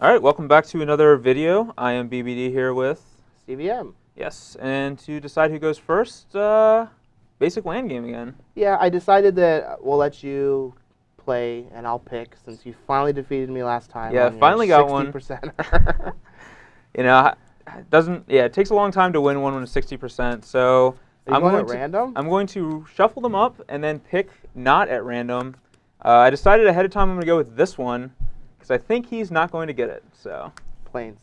All right, welcome back to another video. I am BBD here with CVM. Yes, and to decide who goes first, basic land game again. Yeah, I decided that we'll let you play and I'll pick since you finally defeated me last time. Yeah, on finally your got one. 60%. You know, it takes a long time to win one when it's 60%. So Are you going at random? I'm going to shuffle them up and then pick not at random. I decided ahead of time I'm going to go with this one because I think he's not going to get it. So Plains.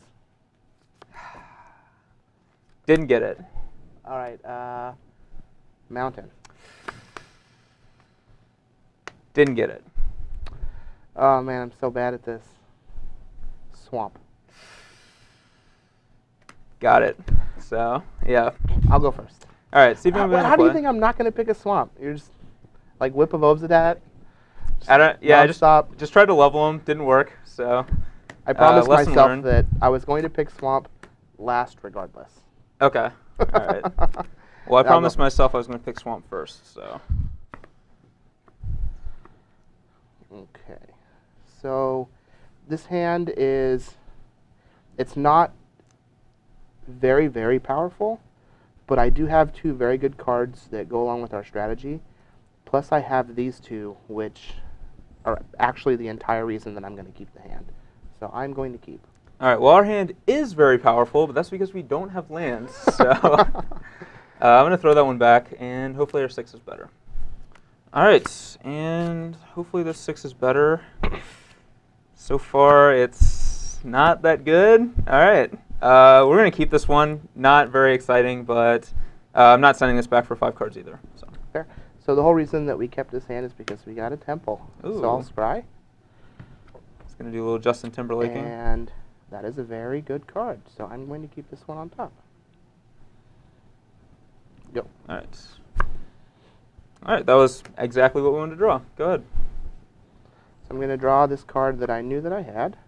didn't get it. All right. Mountain. Didn't get it. Oh man, I'm so bad at this. Swamp. Got it. So yeah. I'll go first. All right. See if I'm going to How do you play. think I'm not going to pick a swamp? You're just like Whip of Obsidat? I just tried to level him. Didn't work. So I promised lesson myself learned. that I was going to pick swamp last regardless. Okay. All right. Well, I promised myself I was going to pick swamp first. So. Okay. So this hand it's not very, very powerful, but I do have two very good cards that go along with our strategy. Plus I have these two, which are actually the entire reason that I'm going to keep the hand. So I'm going to keep. All right. Well, our hand is very powerful, but that's because we don't have lands. So I'm going to throw that one back, and hopefully our 6 is better. All right. And hopefully this 6 is better. So far, it's not that good. All right. We're going to keep this one. Not very exciting, but I'm not sending this back for 5 cards either. So. Fair. So the whole reason that we kept this hand is because we got a temple. Ooh. So I'll scry. It's going to do a little Justin Timberlaking. And that is a very good card. So I'm going to keep this one on top. Go. All right. All right. That was exactly what we wanted to draw. Go ahead. So I'm going to draw this card that I knew that I had.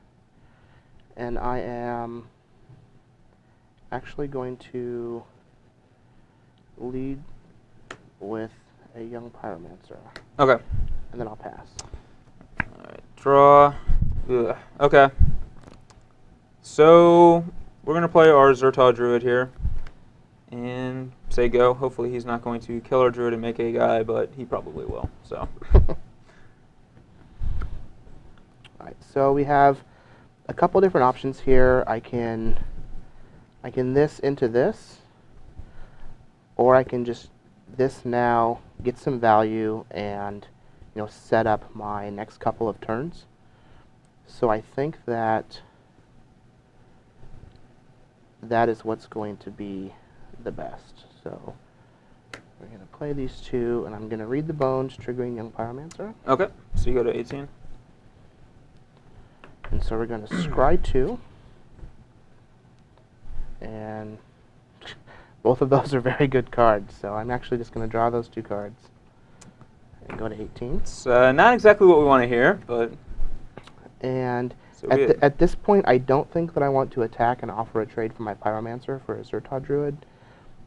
And I am actually going to lead with a young Pyromancer. Okay. And then I'll pass. All right. Draw. Ugh. Okay. So we're going to play our Zertal Druid here and say go. Hopefully he's not going to kill our Druid and make a guy, but he probably will. So. Alright, so we have a couple different options here. I can this into this, or I can just this now, get some value, and set up my next couple of turns. So I think that is what's going to be the best. So we're going to play these two, and I'm going to read the bones, triggering young Pyromancer. Okay. So you go to 18. And so we're going to scry 2. And both of those are very good cards. So I'm actually just going to draw those 2 cards and go to 18. It's not exactly what we want to hear, but... And so at this point, I don't think that I want to attack and offer a trade for my Pyromancer for a Zertal Druid.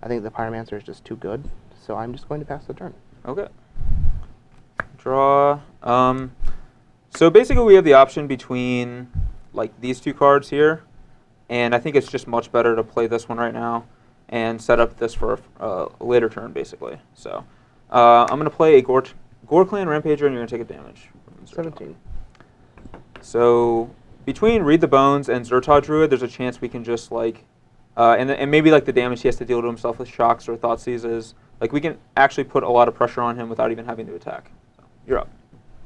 I think the Pyromancer is just too good. So I'm just going to pass the turn. Okay. Draw. So basically we have the option between like these 2 cards here, and I think it's just much better to play this one right now and set up this for a later turn, basically. So I'm going to play a Gore Clan Rampager, and you're going to take a damage. 17. So between Read the Bones and Zertal Druid, there's a chance we can just like, and maybe like the damage he has to deal to himself with shocks or Thoughtseizes, like we can actually put a lot of pressure on him without even having to attack. So you're up.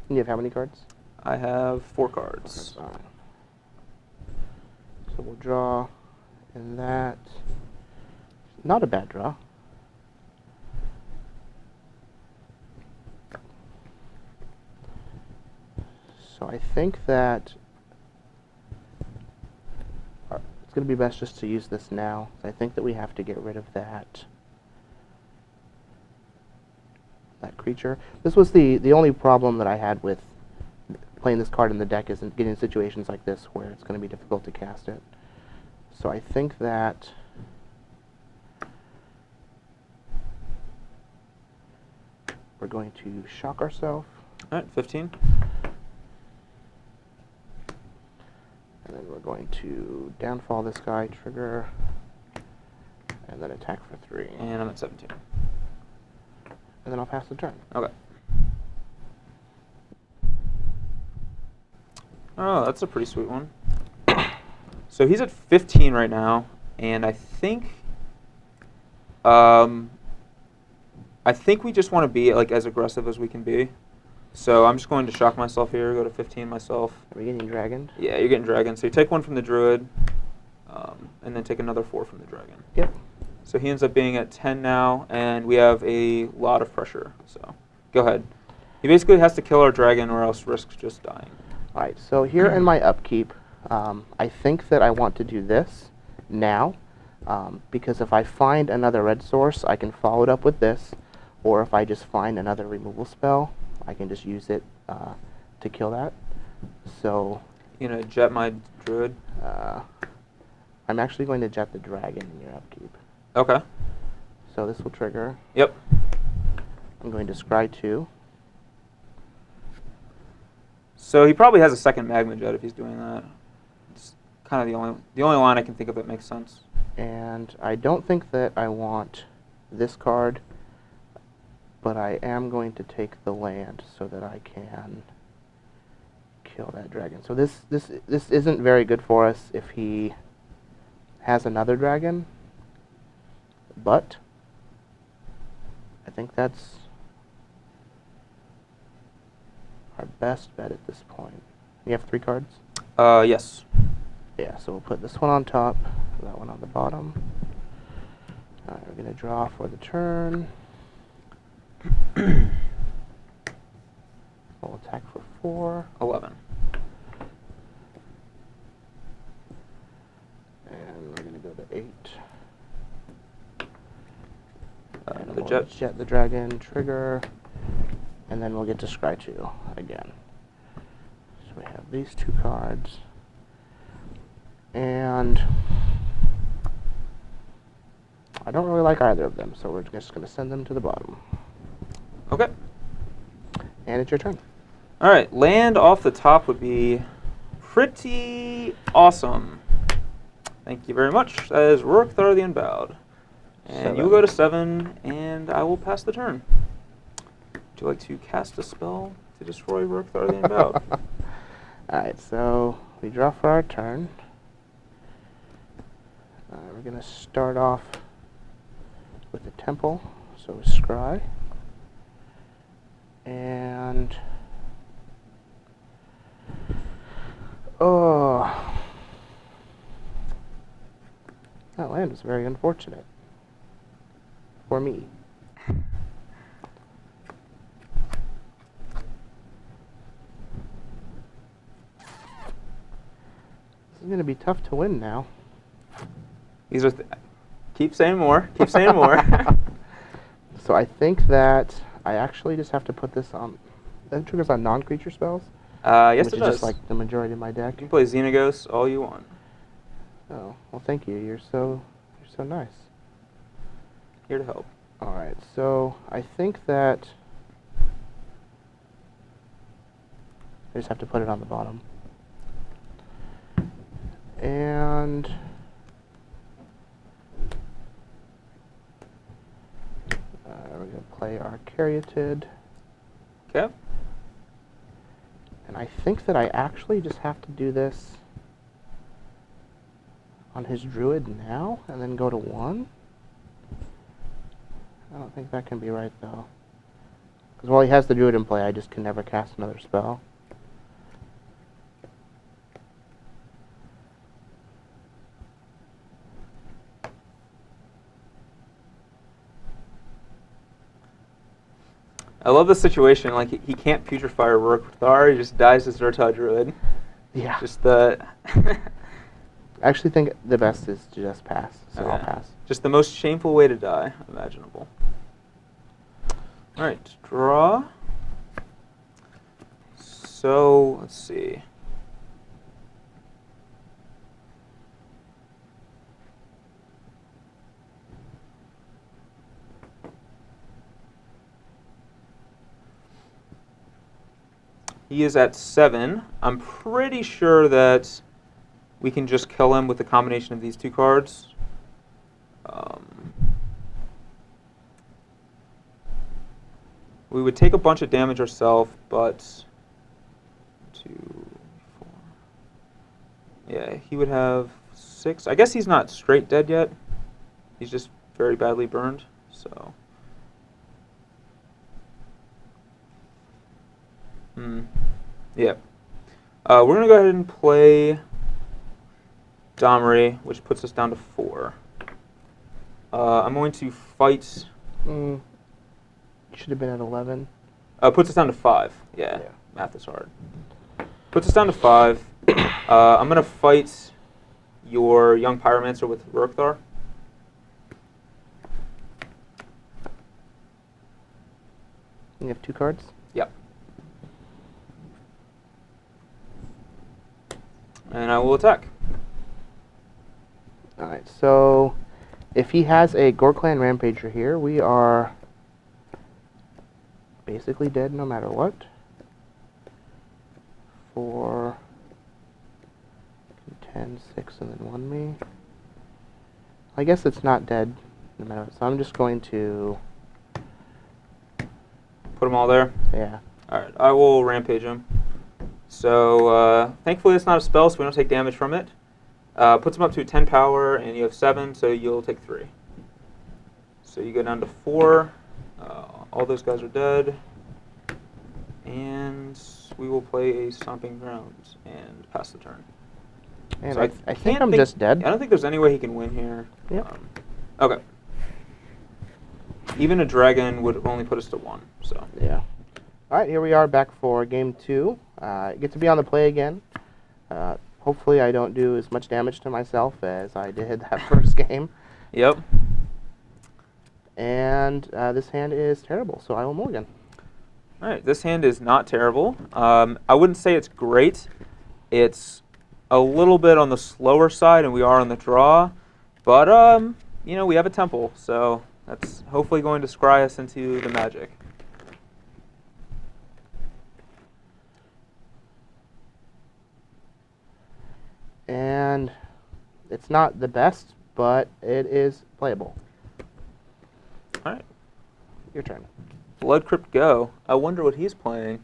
And you have how many cards? I have 4 cards. Okay, fine. So we'll draw, and that, not a bad draw. So I think that it's going to be best just to use this now. I think that we have to get rid of that creature. This was the only problem that I had with playing this card in the deck, is getting in situations like this where it's going to be difficult to cast it. So I think that we're going to shock ourselves. All right, 15. And then we're going to downfall this guy, trigger, and then attack for 3. And I'm at 17. And then I'll pass the turn. Okay. Oh, that's a pretty sweet one. So he's at 15 right now, and I think we just want to be like as aggressive as we can be. So I'm just going to shock myself here, go to 15 myself. Are we getting dragoned? Yeah, you're getting dragon. So you take 1 from the druid, and then take another 4 from the dragon. Yep. So he ends up being at 10 now, and we have a lot of pressure. So go ahead. He basically has to kill our dragon or else risks just dying. All right, so here in my upkeep, I think that I want to do this now, because if I find another red source, I can follow it up with this, or if I just find another removal spell, I can just use it to kill that. So You know, jet my druid. I'm actually going to jet the dragon in your upkeep. Okay. So this will trigger. Yep. I'm going to scry 2. So he probably has a second magma jet if he's doing that. It's kind of the only line I can think of that makes sense. And I don't think that I want this card, but I am going to take the land so that I can kill that dragon. So this isn't very good for us if he has another dragon, but I think that's our best bet at this point. You have 3 cards? Yes. Yeah, so we'll put this one on top, that one on the bottom. Alright, we're going to draw for the turn. We'll attack for 4. 11. And we're going to go to 8. And Another we'll jet. jet the dragon, trigger, and then we'll get to scry 2 again. So we have these 2 cards. And I don't really like either of them, so we're just going to send them to the bottom. Okay. And it's your turn. All right. Land off the top would be pretty awesome. Thank you very much. That is Rourke Thar the Unbowed. And 7. you will go to 7, and I will pass the turn. Would you like to cast a spell to destroy Rourke Thar the Unbowed? Alright, so we draw for our turn. We're going to start off with the temple, so we scry. And oh, that land is very unfortunate for me. This is going to be tough to win now. These are keep saying more. Keep saying more. So I think that I actually just have to put this on. That triggers on non-creature spells. Yes, which it is does. just like the majority of my deck. You can play Xenagos all you want. Oh, well, thank you. You're so nice. Here to help. All right, so I think that I just have to put it on the bottom. And we're going to play our Caryatid. Okay. And I think that I actually just have to do this on his druid now and then go to 1. I don't think that can be right, though. Because while he has the druid in play, I just can never cast another spell. I love this situation. Like he can't putrefy or work with Thar. He just dies as Zerta Druid. Yeah. Just the. I actually think the best is to just pass, so I'll Okay. pass. Just the most shameful way to die imaginable. All right, draw. So let's see. He is at 7. I'm pretty sure that we can just kill him with the combination of these two cards. We would take a bunch of damage ourselves, but 2, 4. Yeah, he would have 6. I guess he's not straight dead yet. He's just very badly burned. So, yeah. We're gonna go ahead and play Domri, which puts us down to 4. I'm going to fight. Should have been at 11. Puts us down to 5. Yeah, math is hard. Puts us down to 5. I'm gonna fight your young Pyromancer with Rurikthar. You have 2 cards? Yep. And I will attack. Alright, so if he has a Gorklan Rampager here, we are basically dead no matter what. 4, 10, 6, and then 1 me. I guess it's not dead no matter what, so I'm just going to... Put them all there? Yeah. Alright, I will Rampage him. So, thankfully it's not a spell, so we don't take damage from it. Puts him up to 10 power, and you have 7, so you'll take 3. So you go down to 4. All those guys are dead. And we will play a Stomping Grounds and pass the turn. And so I think I'm just dead. I don't think there's any way he can win here. Yep. Okay. Even a dragon would only put us to 1. So yeah. All right, here we are back for game 2. Get to be on the play again. Hopefully I don't do as much damage to myself as I did that first game. Yep. And this hand is terrible, so I will mulligan. All right, this hand is not terrible. I wouldn't say it's great. It's a little bit on the slower side, and we are on the draw. But, you know, we have a temple, so that's hopefully going to scry us into the magic. And it's not the best, but it is playable. All right. Your turn. Blood Crypt Go. I wonder what he's playing.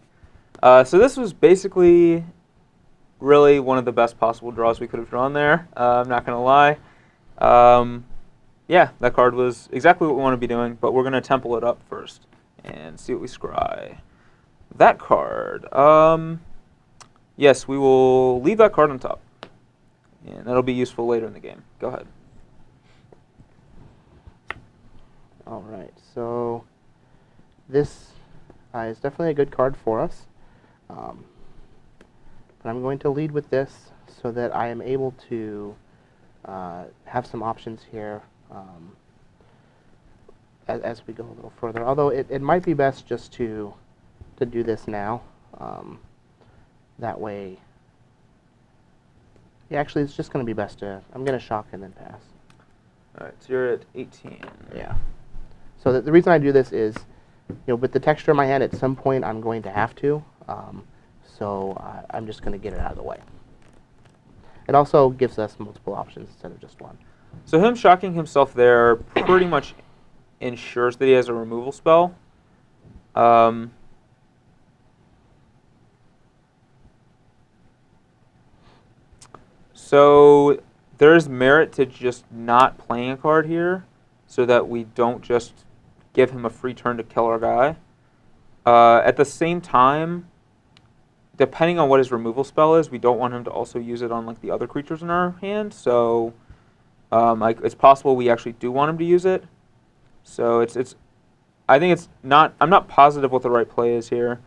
So this was basically really one of the best possible draws we could have drawn there. I'm not going to lie. Yeah, that card was exactly what we want to be doing, but we're going to temple it up first and see what we scry. That card. Yes, we will leave that card on top. And that'll be useful later in the game. Go ahead. All right, so this is definitely a good card for us. But I'm going to lead with this so that I am able to have some options here as we go a little further. Although it might be best just to do this now. That way... Yeah, actually, it's just going to be best to... I'm going to shock and then pass. All right, so you're at 18. Yeah. So the reason I do this is, you know, with the texture in my hand, at some point I'm going to have to. So I'm just going to get it out of the way. It also gives us multiple options instead of just one. So him shocking himself there pretty much ensures that he has a removal spell. So there's merit to just not playing a card here so that we don't just give him a free turn to kill our guy. At the same time, depending on what his removal spell is, we don't want him to also use it on like the other creatures in our hand. So like it's possible we actually do want him to use it. So I think it's not. I'm not positive what the right play is here,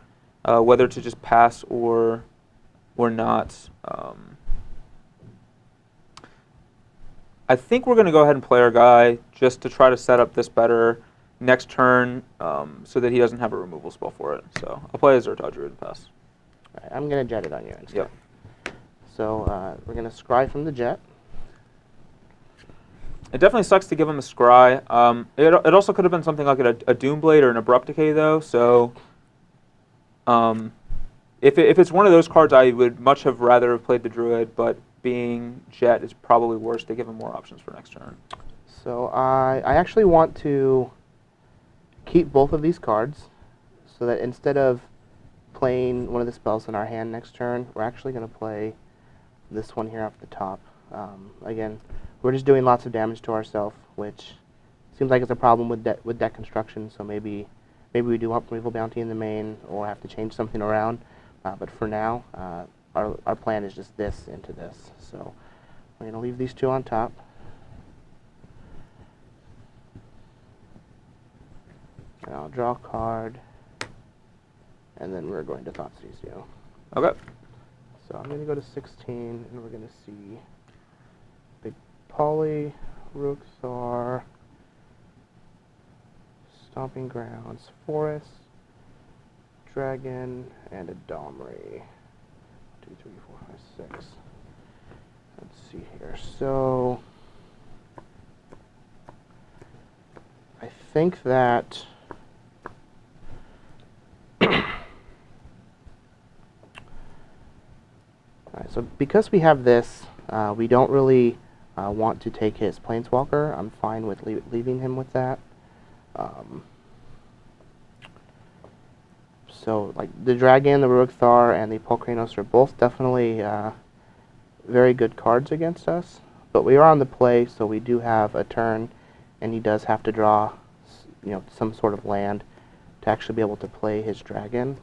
whether to just pass or not. I think we're going to go ahead and play our guy just to try to set up this better next turn so that he doesn't have a removal spell for it. So I'll play a Zertod Druid and pass. All right, I'm going to jet it on you instead. Yep. So we're going to scry from the jet. It definitely sucks to give him a scry. It also could have been something like a Doomblade or an Abrupt Decay, though. So if it's one of those cards, I would much have rather have played the Druid. But being Jet is probably worse to give him more options for next turn. So I actually want to keep both of these cards so that instead of playing one of the spells in our hand next turn, we're actually going to play this one here off the top. Again, we're just doing lots of damage to ourselves, which seems like it's a problem with deck construction, so maybe we do want Removal Bounty in the main or have to change something around. But for now, our plan is just this into this. So we're going to leave these two on top. And I'll draw a card, and then we're going to Thoughtseize You. Okay. So I'm going to go to 16, and we're going to see Big Poly, Rookthar, Stomping Grounds, Forest, Dragon, and a Domri. 2, 3, 4, 5, 6. Let's see here. So I think that Alright, so because we have this, we don't really want to take his Planeswalker. I'm fine with leaving him with that. So, like, the Dragon, the Rookthar, and the Polkranos are both definitely very good cards against us. But we are on the play, so we do have a turn, and he does have to draw, some sort of land to actually be able to play his Dragon.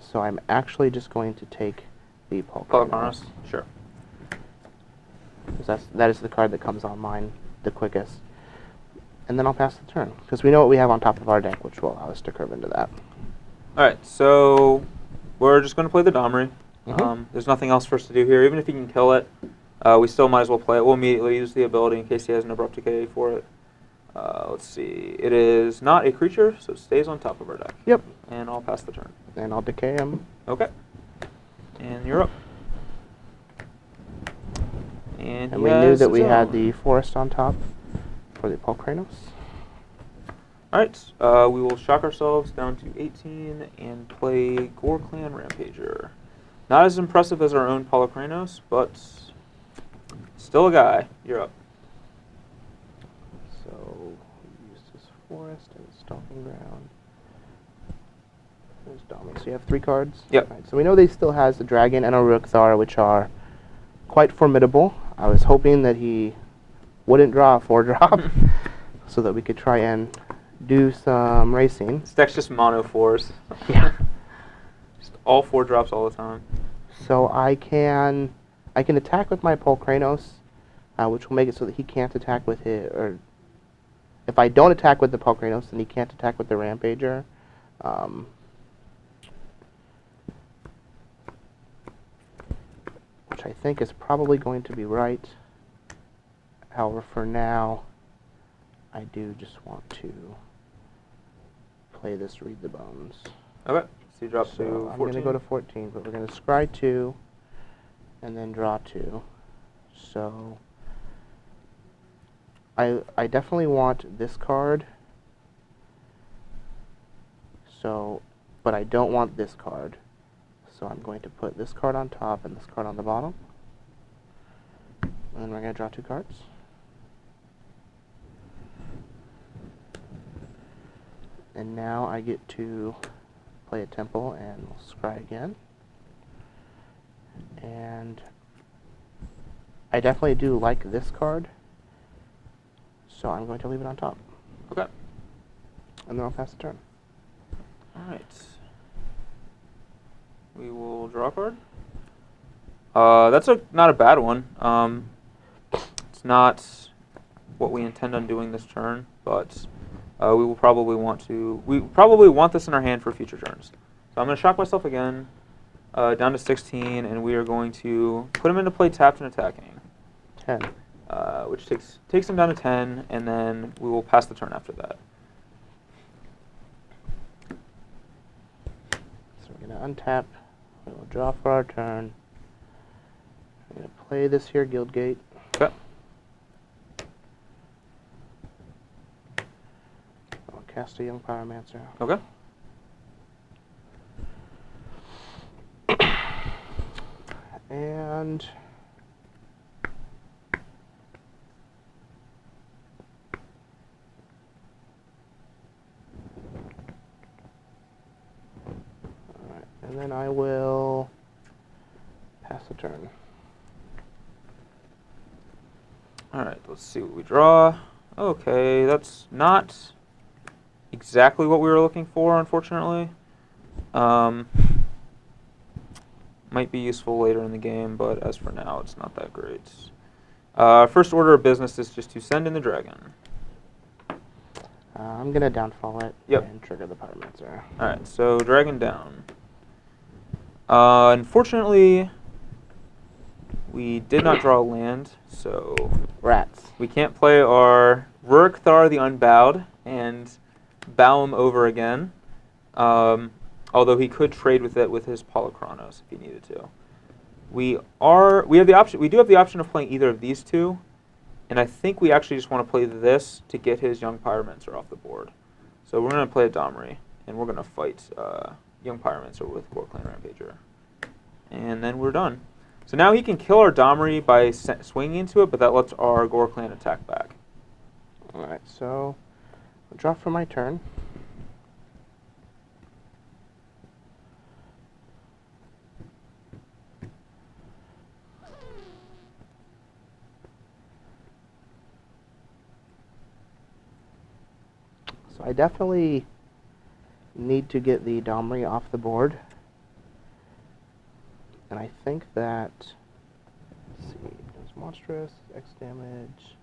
So I'm actually just going to take the Polkranos. Sure. Because that is the card that comes online the quickest. And then I'll pass the turn. Because we know what we have on top of our deck, which will allow us to curve into that. Alright, so we're just going to play the Domri. Mm-hmm. There's nothing else for us to do here. Even if he can kill it, we still might as well play it. We'll immediately use the ability in case he has an Abrupt Decay for it. Let's see. It is not a creature, so it stays on top of our deck. Yep. And I'll pass the turn. And I'll decay him. Okay. And you're up. And we knew that we had the Forest on top for the Polkranos. Alright, we will shock ourselves down to 18 and play Gore Clan Rampager. Not as impressive as our own Polkranos, but still a guy. You're up. So we use this Forest and Stomping Ground. There's Domri. So you have 3 cards? Yep. Right, so we know they still has a Dragon and a Rookthar, which are quite formidable. I was hoping that he wouldn't draw a 4-drop so that we could try and do some racing. This deck's just mono 4s. Yeah. Just all 4 drops all the time. So I can attack with my Polkranos, which will make it so that he can't attack with his, or if I don't attack with the Polkranos, then he can't attack with the Rampager. Which I think is probably going to be right. However, for now, I do just want to play this Read the Bones. Okay, so you drop to 14. I'm going to go to 14, but we're going to scry 2 and then draw 2. So I definitely want this card. So, but I don't want this card. So I'm going to put this card on top and this card on the bottom. And then we're going to draw 2 cards. And now I get to play a Temple and we'll scry again. And I definitely do like this card. So I'm going to leave it on top. Okay. And then I'll pass the turn. Alright. We will draw a card. That's not a bad one. It's not what we intend on doing this turn, but we will probably want to. We probably want this in our hand for future turns. So I'm going to shock myself again, down to 16, and we are going to put him into play tapped and attacking. 10. Which takes him down to 10, and then we will pass the turn after that. So we're going to untap. We'll draw for our turn. I'm going to play this here Guildgate. Okay. I'll cast a Young Pyromancer. Okay. And hand. Alright, and then I will pass the turn. Alright, let's see what we draw. Okay, that's not exactly what we were looking for, unfortunately. Might be useful later in the game, but as for now, it's not that great. First order of business is just to send in the dragon. I'm going to downfall it and trigger the Pyromancer. Alright, so dragon down. Unfortunately, we did not draw a land, so Rats. we can't play our Rurikthar the Unbowed and bow him over again. Although he could trade with it with his Polychronos if he needed to. We do have the option of playing either of these two, and I think we actually just want to play this to get his young Pyromancer off the board. So we're going to play a Domri, and we're going to fight young Pyromancer with Gorklan Rampager. And then we're done. So now he can kill our Domri by swinging into it, but that lets our Gorklan attack back. Alright, so I'll draw for my turn. So I definitely need to get the Domri off the board. And I think that, let's see, it's monstrous, X damage,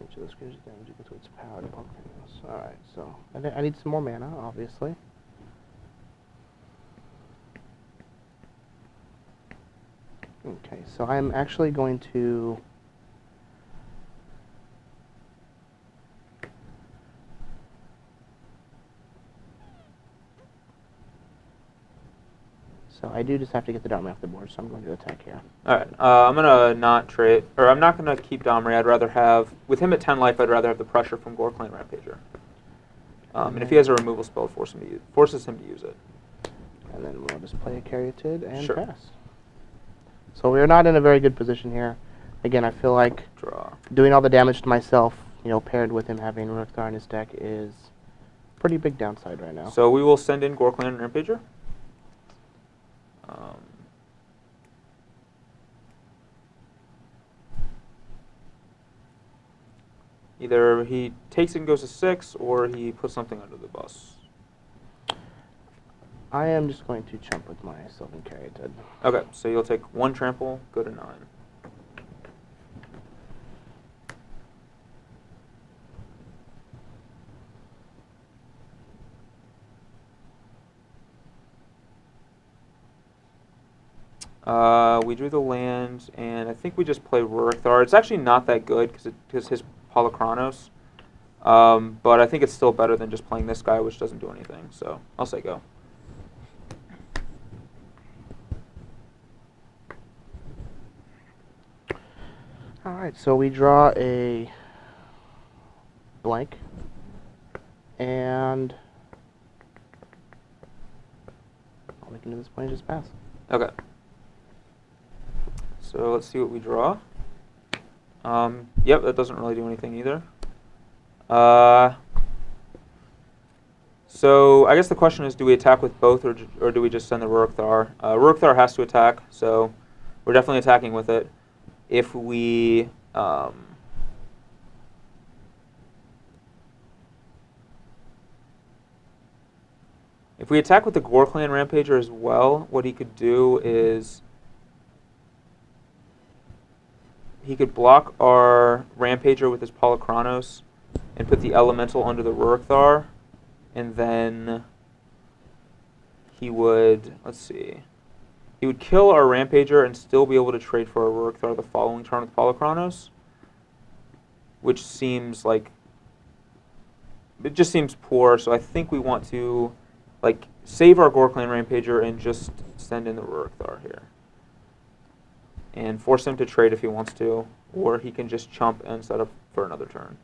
each of those creatures damage equal to its power. Alright, so I need some more mana, obviously. Okay, so I'm actually going to So I do just have to get the Domri off the board, so I'm going to attack here. Alright, I'm going to not trade, or I'm not going to keep Domri. I'd rather have, with him at 10 life, I'd rather have the pressure from Gorklan Rampager. And if he has a removal spell, forces him to use it. And then we'll just play a Caryatid and Sure. pass. So we're not in a very good position here. Again, I feel like doing all the damage to myself, paired with him having Rurikthar in his deck is pretty big downside right now. So we will send in Gorklan Rampager. Either he takes it and goes to 6, or he puts something under the bus. I am just going to chump with my Sylvan Caryatid. Okay, so you'll take 1 trample, go to 9. We drew the land, and I think we just play Rurikthar. It's actually not that good because his Polychronos, but I think it's still better than just playing this guy, which doesn't do anything. So I'll say go. All right, so we draw a blank, and all we can do at this point is just pass. Okay. So let's see what we draw. Yep, that doesn't really do anything either. So I guess the question is, do we attack with both, or do we just send the Rurikthar? Rurikthar has to attack, so we're definitely attacking with it. If we attack with the Gorklan Rampager as well, what he could do is he could block our Rampager with his Polychronos and put the Elemental under the Rurikthar, and then he would, let's see, he would kill our Rampager and still be able to trade for our Rurikthar the following turn with Polychronos, which seems like, it just seems poor, so I think we want to save our Gorklan Rampager and just send in the Rurikthar here. And force him to trade if he wants to, or he can just chump and set up for another turn.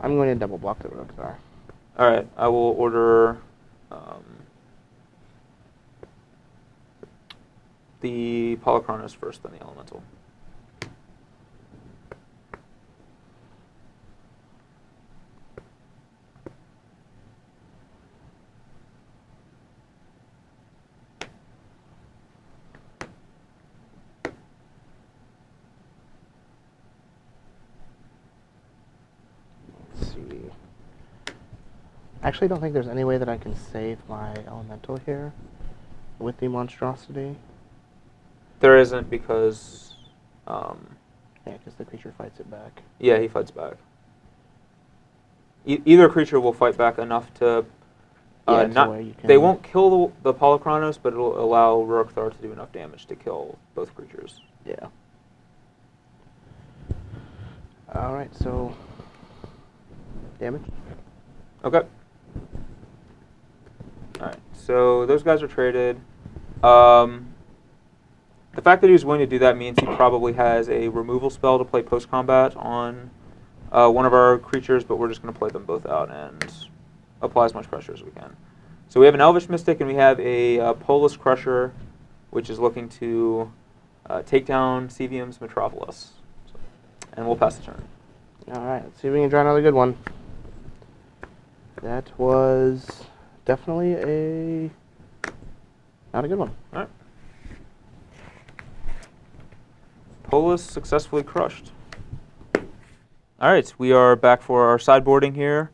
I'm going to double block the Rookthar. All right, I will order the Polychronos first, then the Elemental. I actually don't think there's any way that I can save my Elemental here with the monstrosity. There isn't because... yeah, because the creature fights it back. Yeah, he fights back. Either creature will fight back enough to... They won't kill the Polychronos, but it'll allow Rookthar to do enough damage to kill both creatures. Yeah. Alright, so... damage? Okay. Alright, so those guys are traded. The fact that he was willing to do that means he probably has a removal spell to play post-combat on one of our creatures, but we're just going to play them both out and apply as much pressure as we can. So we have an Elvish Mystic and we have a Polis Crusher, which is looking to take down CVM's Metropolis. So, and we'll pass the turn. Alright, let's see if we can draw another good one. That was definitely not a good one. Alright. Polis successfully crushed. Alright, we are back for our sideboarding here.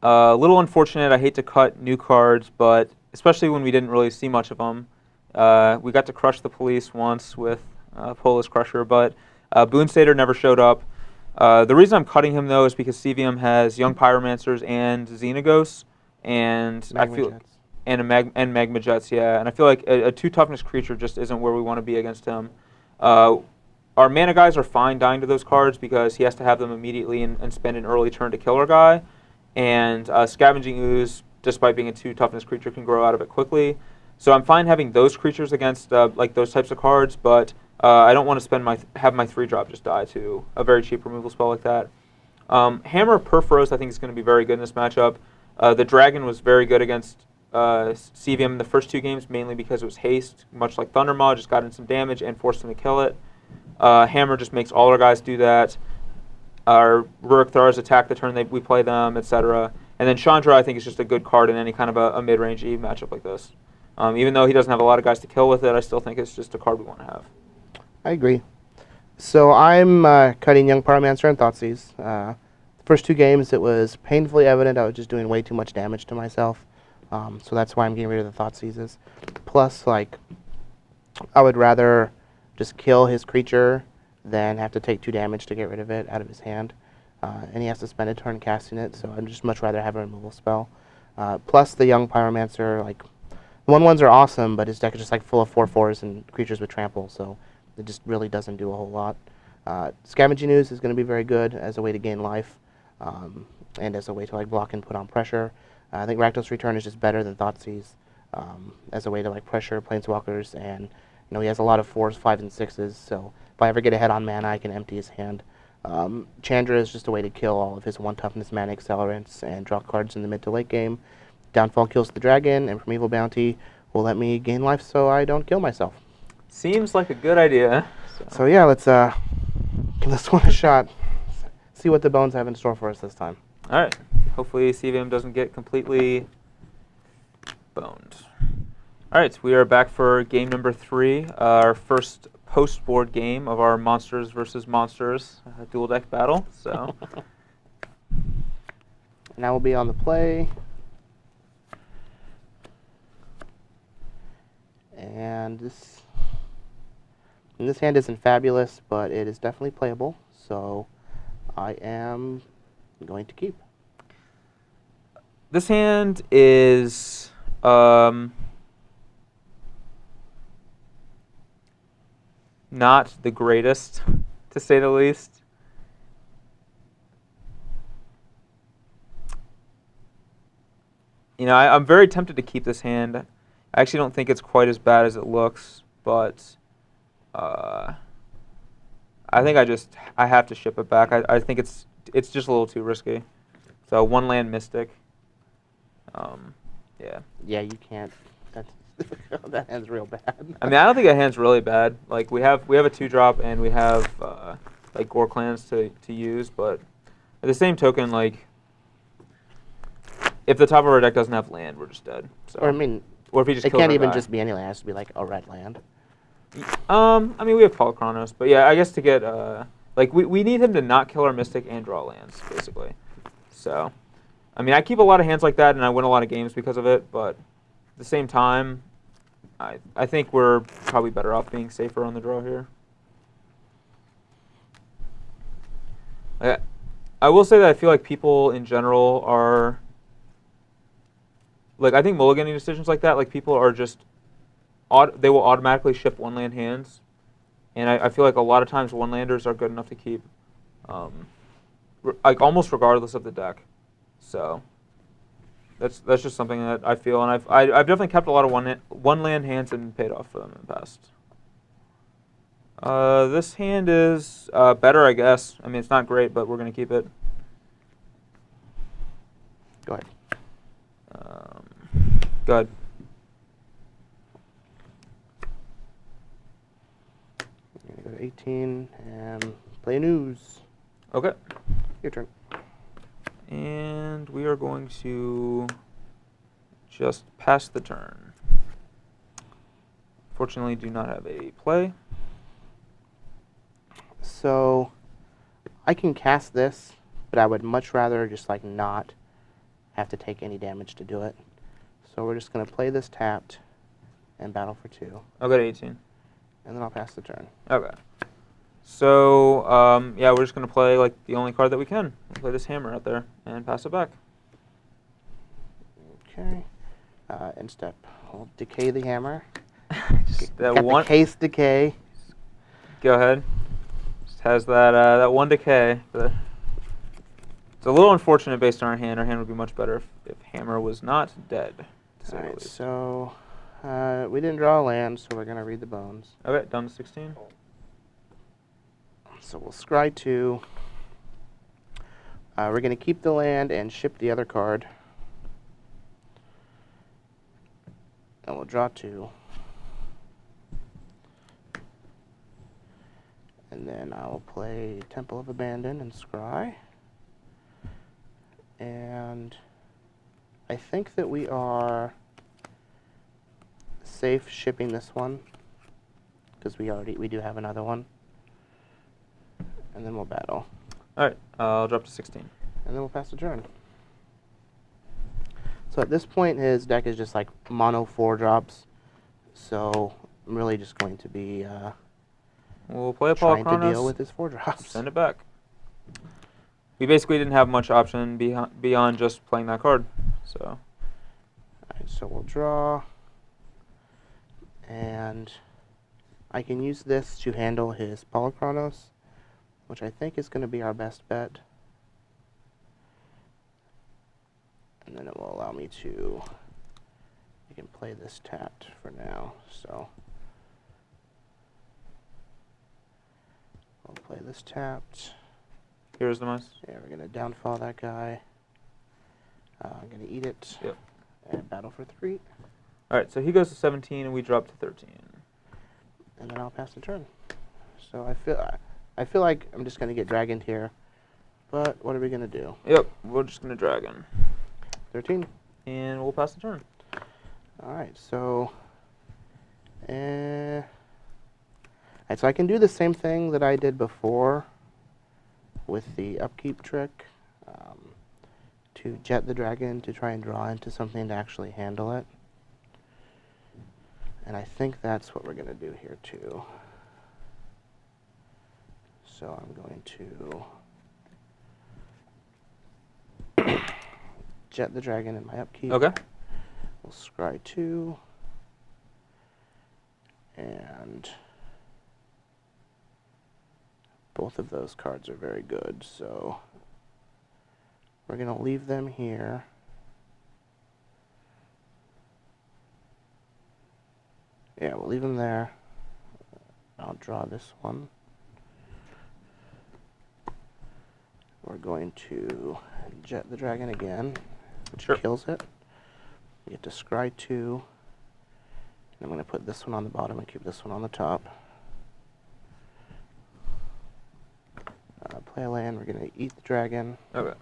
A little unfortunate, I hate to cut new cards, but especially when we didn't really see much of them. We got to crush the police once with Polis Crusher, but Boonstater never showed up. The reason I'm cutting him, though, is because CVM has Young Pyromancers and Xenagos, and Magma Jets, yeah. And I feel like a 2-toughness creature just isn't where we want to be against him. Our mana guys are fine dying to those cards because he has to have them immediately and spend an early turn to kill our guy. And Scavenging Ooze, despite being a 2-toughness creature, can grow out of it quickly. So I'm fine having those creatures against like those types of cards, but I don't want to spend have my 3-drop just die to a very cheap removal spell like that. Hammer Perforos I think is going to be very good in this matchup. The Dragon was very good against CVM in the first 2 games, mainly because it was haste, much like Thundermaw, just got in some damage and forced him to kill it. Hammer just makes all our guys do that. Our Rurik Thars attack the turn we play them, etc. And then Chandra, I think, is just a good card in any kind of a mid-range Eve matchup like this. Even though he doesn't have a lot of guys to kill with it, I still think it's just a card we want to have. I agree. So I'm cutting Young Pyromancer and Thoughtseize. The first 2 games, it was painfully evident I was just doing way too much damage to myself. So that's why I'm getting rid of the Thoughtseizes. Plus, like, I would rather just kill his creature than have to take 2 damage to get rid of it out of his hand. And he has to spend a turn casting it, so I'd just much rather have a removal spell. Plus the Young Pyromancer, like, the 1/1s are awesome, but his deck is just like full of 4/4s and creatures with trample, so it just really doesn't do a whole lot. Scavenging Ooze is going to be very good as a way to gain life, and as a way to like block and put on pressure. I think Rakdos Return is just better than Thoughtseize as a way to like pressure Planeswalkers, and you know he has a lot of 4s, 5s, and 6s, so if I ever get ahead on mana, I can empty his hand. Chandra is just a way to kill all of his 1-toughness mana accelerants and draw cards in the mid to late game. Downfall kills the dragon, and Primeval Bounty will let me gain life so I don't kill myself. Seems like a good idea. So yeah, let's give this one a shot. See what the bones have in store for us this time. All right. Hopefully CVM doesn't get completely boned. All right, we are back for game number 3, our first post-board game of our Monsters versus Monsters dual deck battle. So now we'll be on the play. And this hand isn't fabulous, but it is definitely playable, so I am going to keep. This hand is not the greatest, to say the least. You know, I'm very tempted to keep this hand. I actually don't think it's quite as bad as it looks, but I think I have to ship it back. I think it's just a little too risky. So 1 land Mystic. Yeah. Yeah, you can't. That's that hand's real bad. I mean, I don't think that hand's really bad. Like we have a 2-drop and we have like Gore Clans to use, but at the same token, like if the top of our deck doesn't have land, we're just dead. So. Or I mean, or if he just it kills can't our even guy. just be any land. It has to be like a red land. I mean, we have Polychronos, but yeah, I guess to get like we need him to not kill our Mystic and draw lands, basically. So, I mean, I keep a lot of hands like that, and I win a lot of games because of it. But at the same time, I think we're probably better off being safer on the draw here. I will say that I feel like people in general are like, I think mulliganing decisions like that, like people are just they will automatically ship 1 land hands, and I feel like a lot of times 1 landers are good enough to keep, like almost regardless of the deck. So that's just something that I feel, and I've definitely kept a lot of one land hands and paid off for them in the past. This hand is better, I guess. I mean, it's not great, but we're gonna keep it. Go ahead. Go ahead. I'm gonna go to 18 and play news. Okay. Your turn. And we are going to just pass the turn. Fortunately, do not have a play. So I can cast this, but I would much rather just like not have to take any damage to do it. So we're just gonna play this tapped and battle for 2. I'll go to 18. And then I'll pass the turn. Okay. So, yeah, we're just going to play like the only card that we can. We'll play this hammer out there and pass it back. Okay. End step. I'll decay the hammer. Just that Got one. the case decay. Go ahead. Just has that 1 decay. But it's a little unfortunate based on our hand. Our hand would be much better if hammer was not dead. Alright, so we didn't draw a land, so we're gonna read the bones. Okay, down to 16. So we'll scry 2. We're gonna keep the land and ship the other card. And we'll draw 2. And then I'll play Temple of Abandon and scry. And I think that we are safe shipping this one because we do have another one. And then we'll battle. All right, I'll drop to 16. And then we'll pass the turn. So at this point, his deck is just like mono 4-drops. So I'm really just going to be We'll play a trying Polychronos. to deal with his 4-drops. Send it back. We basically didn't have much option beyond just playing that card. So. Alright, so we'll draw. And I can use this to handle his Polychronos, which I think is going to be our best bet. And then it will allow me to, I can play this tapped for now, so I'll play this tapped. Here's the mice. Yeah, we're going to downfall that guy. I'm going to eat it. Yep. And battle for 3. All right, so he goes to 17 and we drop to 13. And then I'll pass the turn. So I feel like I'm just going to get dragoned here. But what are we going to do? Yep, we're just going to dragon. 13. And we'll pass the turn. Alright, so alright, so I can do the same thing that I did before with the upkeep trick, to jet the dragon to try and draw into something to actually handle it. And I think that's what we're going to do here too. So I'm going to jet the dragon in my upkeep. Okay. We'll scry 2. And both of those cards are very good, so we're going to leave them here. Yeah, we'll leave them there. I'll draw this one. We're going to jet the dragon again, which Sure. kills it. You get to scry 2. And I'm going to put this one on the bottom and keep this one on the top. Play a land. We're going to eat the dragon. Okay.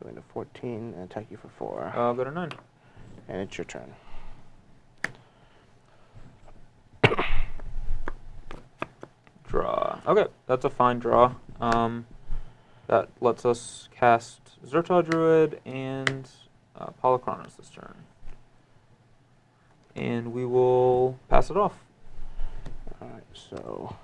Going to 14 and attack you for 4. I'll go to 9. And it's your turn. Draw. Okay, that's a fine draw. That lets us cast Zertal Druid and Polychronos this turn. And we will pass it off. Alright, so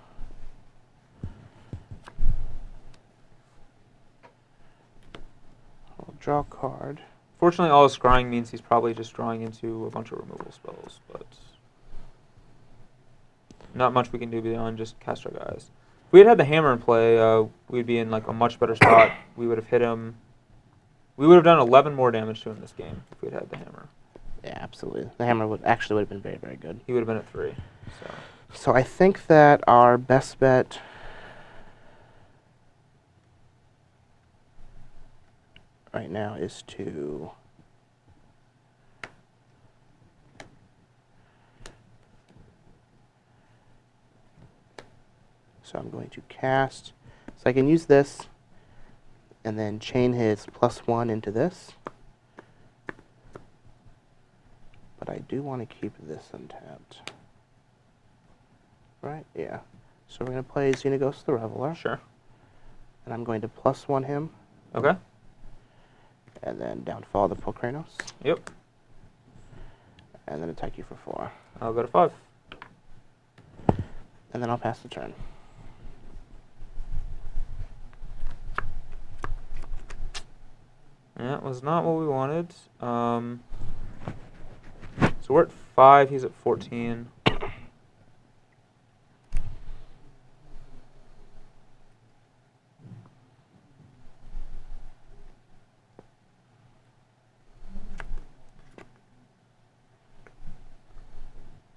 I'll draw a card. Fortunately, all his scrying means he's probably just drawing into a bunch of removal spells, but not much we can do beyond just cast our guys. If we had had the hammer in play, we'd be in like a much better spot. We would have hit him. We would have done 11 more damage to him this game if we had had the hammer. Yeah, absolutely. The hammer would have been very, very good. He would have been at 3. So I think that our best bet right now is to so I'm going to cast, so I can use this and then chain his +1 into this, but I do want to keep this untapped. Right, yeah. So we're going to play Xenagos the Reveler. Sure. And I'm going to +1 him. Okay. And then downfall the Polychronos. Yep. And then attack you for 4. I'll go to 5. And then I'll pass the turn. That was not what we wanted. So we're at 5. He's at 14.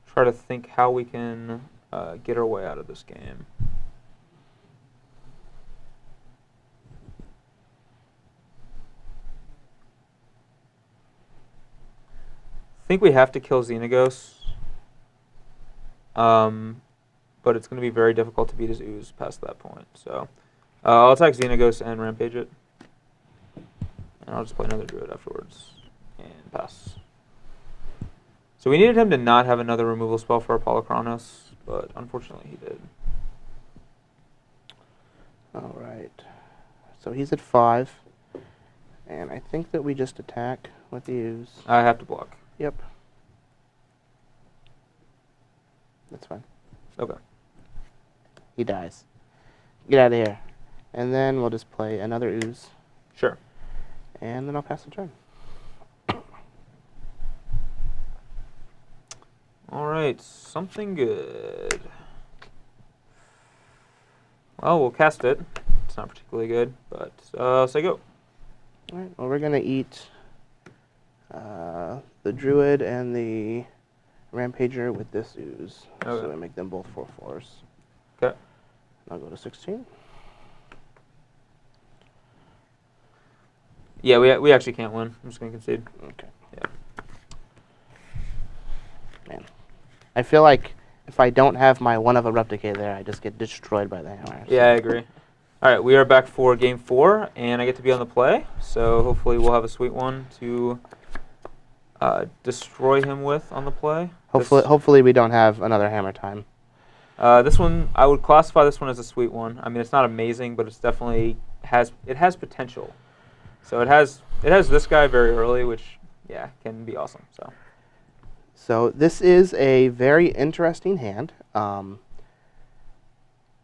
Try to think how we can get our way out of this game. I think we have to kill Xenagos, but it's going to be very difficult to beat his ooze past that point. So I'll attack Xenagos and rampage it, and I'll just play another druid afterwards and pass. So we needed him to not have another removal spell for our Polychronos, but unfortunately he did. All right. So he's at 5. And I think that we just attack with the ooze. I have to block. Yep. That's fine. Okay. He dies. Get out of here. And then we'll just play another ooze. Sure. And then I'll pass the turn. All right, something good. Well, we'll cast it. It's not particularly good, but say go. All right. Well, we're going to eat the druid and the rampager with this ooze. Okay. So we make them both 4/4s. Okay. I'll go to 16. Yeah, we actually can't win. I'm just going to concede. Okay. Yeah. Man. I feel like if I don't have my one of a replicate there, I just get destroyed by the hammer. Yeah, I agree. All right, we are back for game 4, and I get to be on the play. So hopefully we'll have a sweet one to destroy him with on the play. Hopefully we don't have another hammer time. This one, I would classify this one as a sweet one. I mean, it's not amazing, but it's definitely has potential. So it has this guy very early, which yeah can be awesome. So this is a very interesting hand.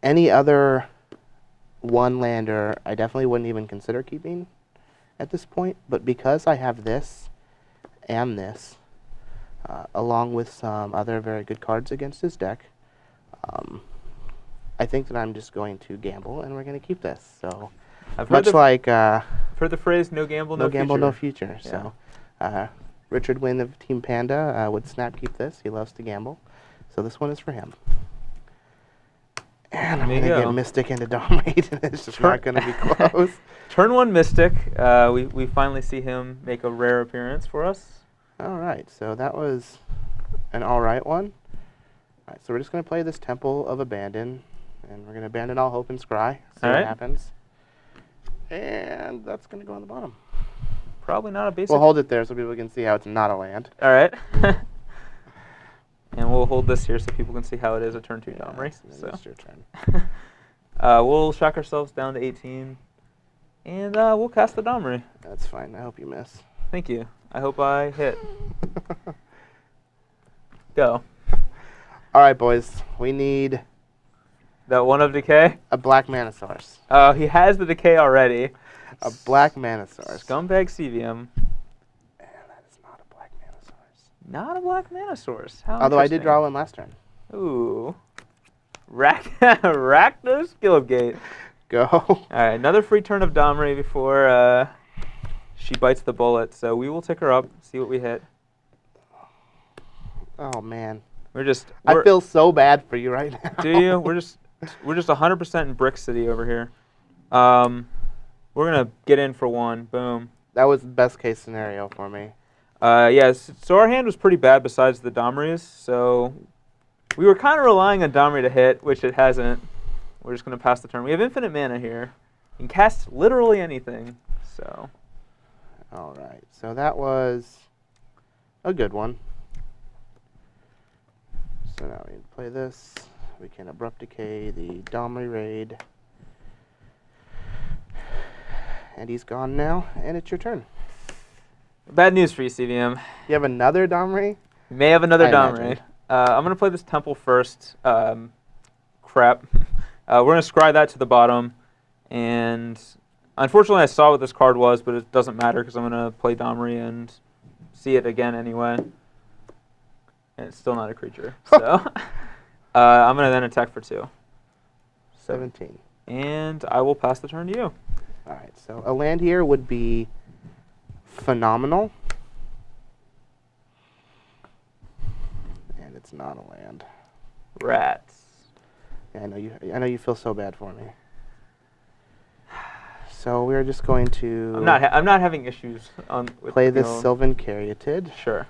Any other one-lander, I definitely wouldn't even consider keeping at this point. But because I have this and this, along with some other very good cards against his deck, I think that I'm just going to gamble, and we're going to keep this. So I've much like heard the phrase "no gamble, no gamble, future." no future. Yeah. So Richard Wynn of Team Panda would snap keep this. He loves to gamble. So this one is for him. And I'm There going you to go. get Mystic into Dominate, and it's just not going to be close. Turn 1 Mystic. We finally see him make a rare appearance for us. All right, so that was an all right one. All right, so we're just going to play this Temple of Abandon, and we're going to abandon all hope and scry, see All what right. happens. And that's going to go on the bottom. Probably not a basic. We'll hold it there so people can see how it's not a land. All right. And we'll hold this here so people can see how it is a turn 2 Domri. It's So your turn. we'll shock ourselves down to 18, and we'll cast the Domri. That's fine. I hope you miss. Thank you. I hope I hit. Go. All right, boys. We need That 1 of decay. a black Manosaurus. He has the decay already. A black Manosaurus. Scumbag CVM. And that is not a black Manosaurus. Not a black Manosaurus. How Although I did interesting. draw one last turn. Ooh. Rakdos Skillgate. Go. All right, another free turn of Domri before she bites the bullet. So we will tick her up, see what we hit. Oh man. We're I feel so bad for you right now. Do you? We're just 100% in Brick City over here. We're gonna get in for 1. Boom. That was the best case scenario for me. Yes. So our hand was pretty bad besides the Domris. So we were kind of relying on Domri to hit, which it hasn't. We're just gonna pass the turn. We have infinite mana here. You can cast literally anything. So. All right. So that was a good one. So now we play this. We can Abrupt Decay the Domri Raid. And he's gone now, and it's your turn. Bad news for you, CVM. You have another Domri? You may have another I Domri. imagined. I'm going to play this Temple first. Crap. We're going to scry that to the bottom. And unfortunately, I saw what this card was, but it doesn't matter because I'm going to play Domri and see it again anyway. And it's still not a creature. So I'm going to then attack for 2. 17. And I will pass the turn to you. All right, so a land here would be phenomenal. And it's not a land. Rats. Yeah, I know you feel so bad for me. So we're just going to I'm not having issues with play this field. Sylvan Caryatid, Sure.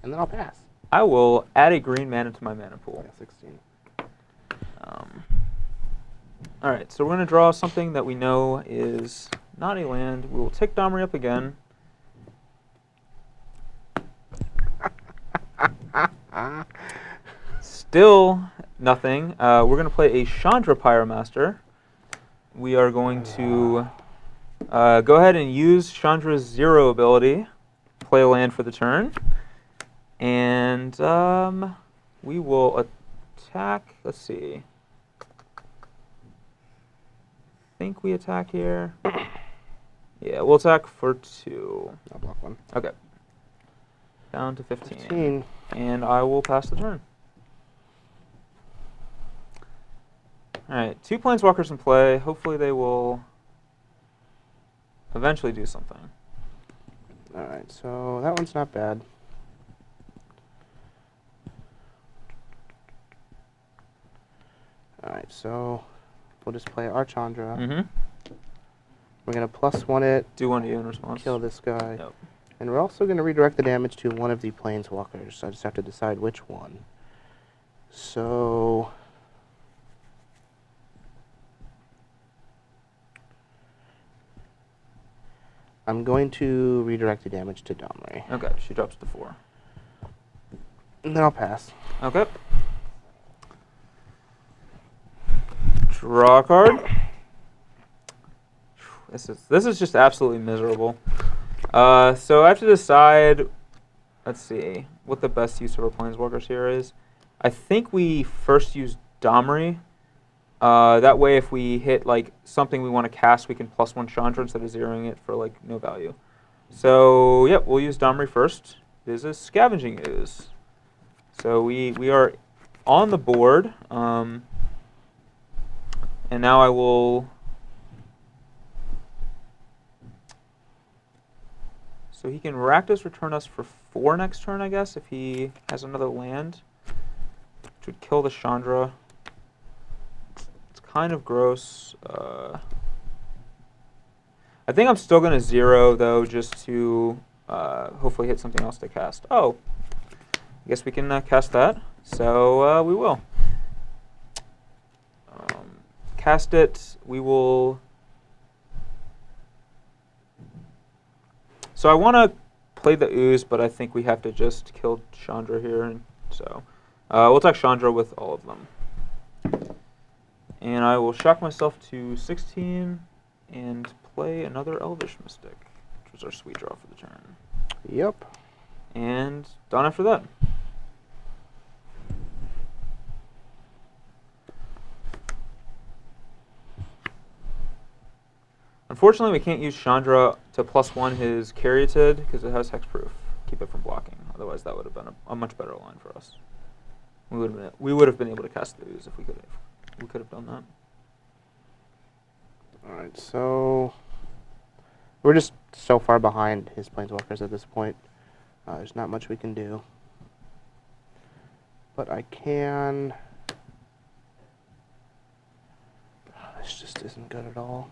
and then I'll pass. I will add a green mana to my mana pool. Yeah, 16. All right, so we're going to draw something that we know is not a land. We will tick Domri up again. Still nothing. We're going to play a Chandra Pyromancer. We are going to go ahead and use Chandra's 0 ability, play a land for the turn, and we will attack. Let's see. I think we attack here. Yeah, we'll attack for 2. I'll block 1. Okay. Down to 15. 15. And I will pass the turn. Alright, 2 Planeswalkers in play. Hopefully they will eventually do something. Alright, so that one's not bad. Alright, so we'll just play our Chandra. Mm-hmm. We're going to +1 it, Do one to you in response. kill this guy. Yep. And we're also going to redirect the damage to one of the Planeswalkers. So I just have to decide which one. So I'm going to redirect the damage to Domri. Okay, she drops to 4. And then I'll pass. Okay. Draw a card. This is just absolutely miserable. So I have to decide, let's see, what the best use of our Planeswalkers here is. I think we first use Domri. That way if we hit like something we want to cast, we can +1 Chandra instead of zeroing it for like no value. So yep, we'll use Domri first. It is a Scavenging Ooze. So we are on the board. And now I will... So he can Rakdos return us for 4 next turn, I guess, if he has another land, which would kill the Chandra. kind of gross. I think I'm still going to 0, though, just to hopefully hit something else to cast. Oh, I guess we can cast that. So we will. Cast it. We will... So I want to play the ooze, but I think we have to just kill Chandra here. And so we'll attack Chandra with all of them. And I will shock myself to 16 and play another Elvish Mystic, which was our sweet draw for the turn. Yep. And done after that. Unfortunately, we can't use Chandra to +1 his Caryatid because it has hexproof. Keep it from blocking. Otherwise, that would have been a much better line for us. We would have been able to cast the ooze if we could have done that. All right, so we're just so far behind his planeswalkers at this point. There's not much we can do. But I can... This just isn't good at all.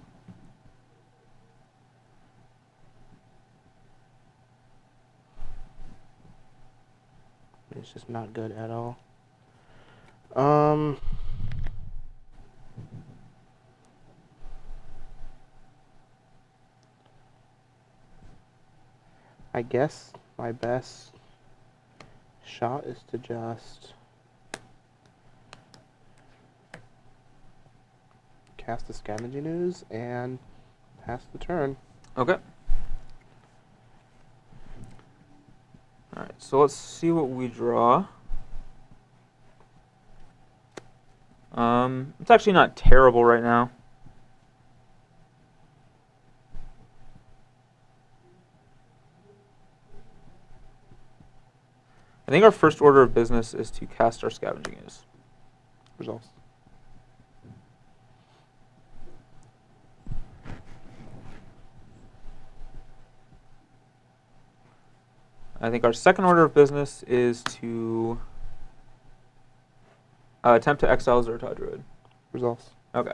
It's just not good at all. I guess my best shot is to just cast the Scavenging Ooze and pass the turn. Okay. Alright, so let's see what we draw. It's actually not terrible right now. I think our first order of business is to cast our Scavenging Ooze. Results. I think our second order of business is to attempt to exile Zertod Druid. Results. Okay.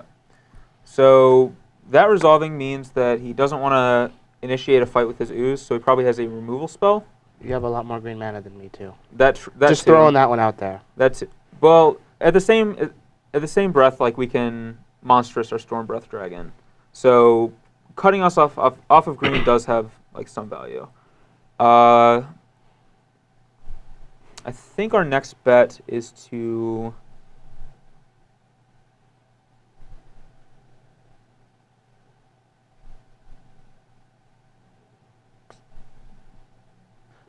So that resolving means that he doesn't want to initiate a fight with his ooze, so he probably has a removal spell. You have a lot more green mana than me too. That's just throwing that one out there. That's well, at the same breath, like we can monstrous or storm breath dragon. So cutting us off of green does have like some value. I think our next bet is to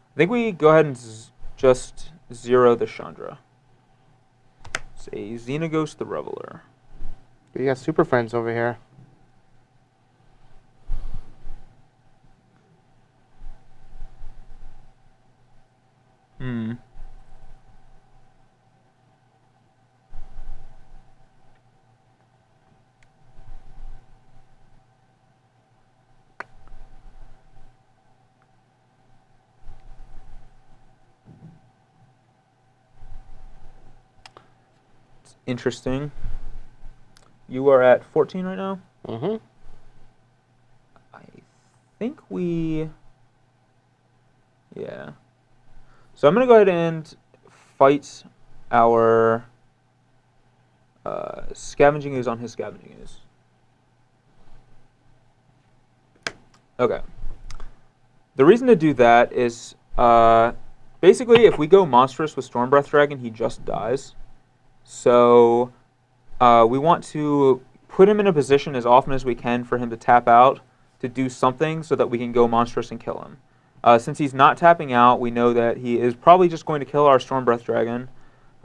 I think we go ahead and just 0 the Chandra. Say Xenaghost the Reveler. You got super friends over here. Interesting. You are at 14 right now? Mm-hmm. I think we... Yeah. So I'm going to go ahead and fight our Scavenging Ooze on his Scavenging Ooze. Okay. The reason to do that is basically if we go monstrous with Storm Breath Dragon, he just dies. So we want to put him in a position as often as we can for him to tap out to do something so that we can go monstrous and kill him. Since he's not tapping out, we know that he is probably just going to kill our Storm Breath Dragon.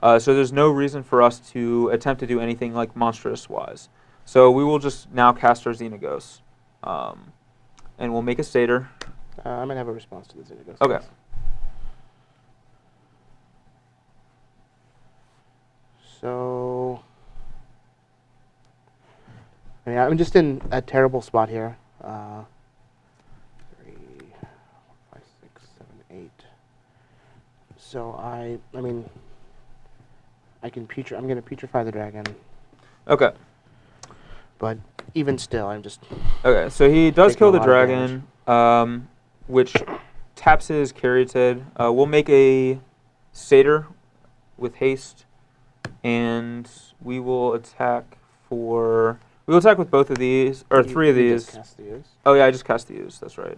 So there's no reason for us to attempt to do anything like monstrous-wise. So we will just now cast our Xenaghost. And we'll make a Satyr. I'm going to have a response to the Xenaghost. Okay. So, I mean, I'm just in a terrible spot here. 3, 4, 5, 6, 7, 8. So I mean, I'm going to putrefy the dragon. Okay. But even still, I'm just... Okay, so he does taking kill a the lot of damage. dragon, which taps his Caryatid. We'll make a Satyr with haste, and we will attack for... We will attack with both of these, or three of You just these. cast the ooze. Oh yeah, I just cast the ooze, that's right.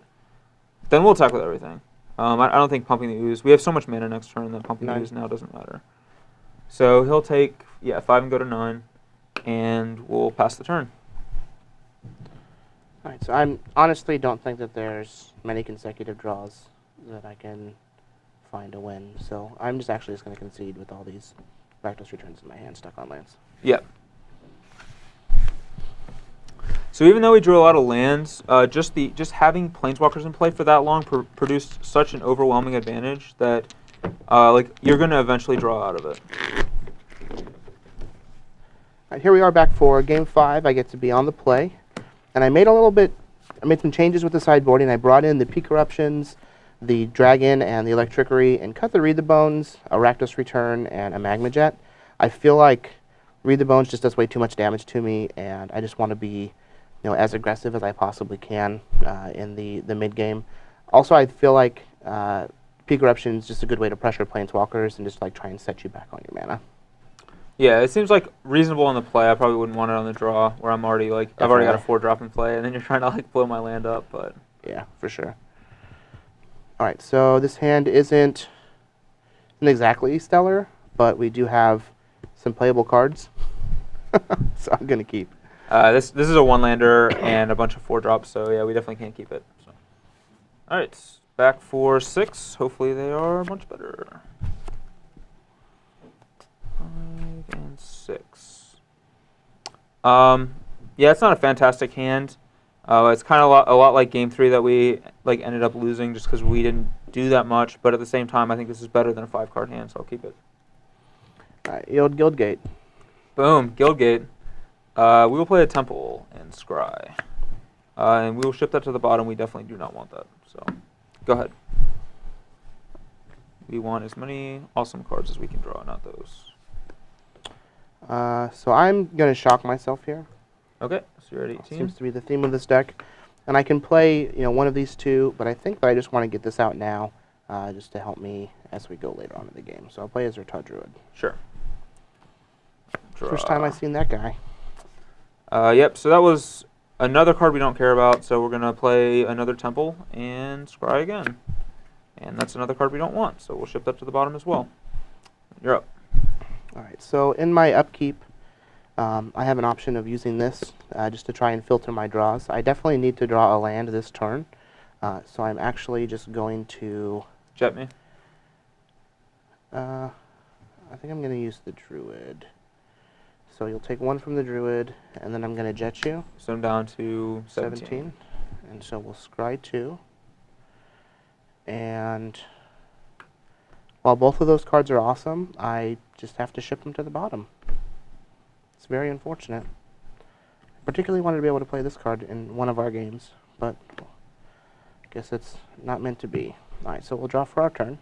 Then we'll attack with everything. I don't think pumping the ooze... We have so much mana next turn that pumping the 9. ooze now doesn't matter. So he'll take, 5 and go to 9, and we'll pass the turn. Alright, so I honestly don't think that there's many consecutive draws that I can find a win. So I'm just going to concede with all these Rakdos returns in my hand stuck on lands. Yep. So even though we drew a lot of lands, just having Planeswalkers in play for that long produced such an overwhelming advantage that you're going to eventually draw out of it. Alright, here we are back for Game 5. I get to be on the play. And I made some changes with the sideboarding. I brought in the Peak Eruptions, the Dragon, and the Electrickery, and cut the Read the Bones, a Rakdos Return, and a Magma Jet. I feel like Read the Bones just does way too much damage to me, and I just want to be as aggressive as I possibly can in the mid-game. Also, I feel like Peak Eruption is just a good way to pressure Planeswalkers and just try and set you back on your mana. Yeah, it seems like reasonable on the play. I probably wouldn't want it on the draw, where I'm already I've already got a 4-drop in play, and then you're trying to blow my land up. But yeah, for sure. All right, so this hand isn't exactly stellar, but we do have some playable cards, so I'm gonna keep. This is a 1-lander and a bunch of 4-drops, so yeah, we definitely can't keep it. So. All right, back for 6. Hopefully they are much better. 5 and 6. Yeah, it's not a fantastic hand. It's kind of a lot like Game 3 that we ended up losing just because we didn't do that much. But at the same time, I think this is better than a 5-card hand, so I'll keep it. All right, Guildgate. Boom, Guildgate. We will play a Temple and Scry. And we will ship that to the bottom. We definitely do not want that. So, go ahead. We want as many awesome cards as we can draw, not those. So I'm going to shock myself here. Okay, so you're at 18. Seems to be the theme of this deck. And I can play, one of these two, but I think that I just want to get this out now just to help me as we go later on in the game. So I'll play as Zertod Druid. Sure. Draw. First time I've seen that guy. Yep, so that was another card we don't care about, so we're going to play another Temple and Scry again. And that's another card we don't want, so we'll ship that to the bottom as well. You're up. All right, so in my upkeep, I have an option of using this just to try and filter my draws. I definitely need to draw a land this turn, so I'm actually just going to... Jet me? I think I'm going to use the Druid. So you'll take 1 from the Druid, and then I'm going to jet you. So I'm down to 17. And so we'll scry 2. And while both of those cards are awesome, I just have to ship them to the bottom. It's very unfortunate. I particularly wanted to be able to play this card in one of our games, but I guess it's not meant to be. All right, so we'll draw for our turn.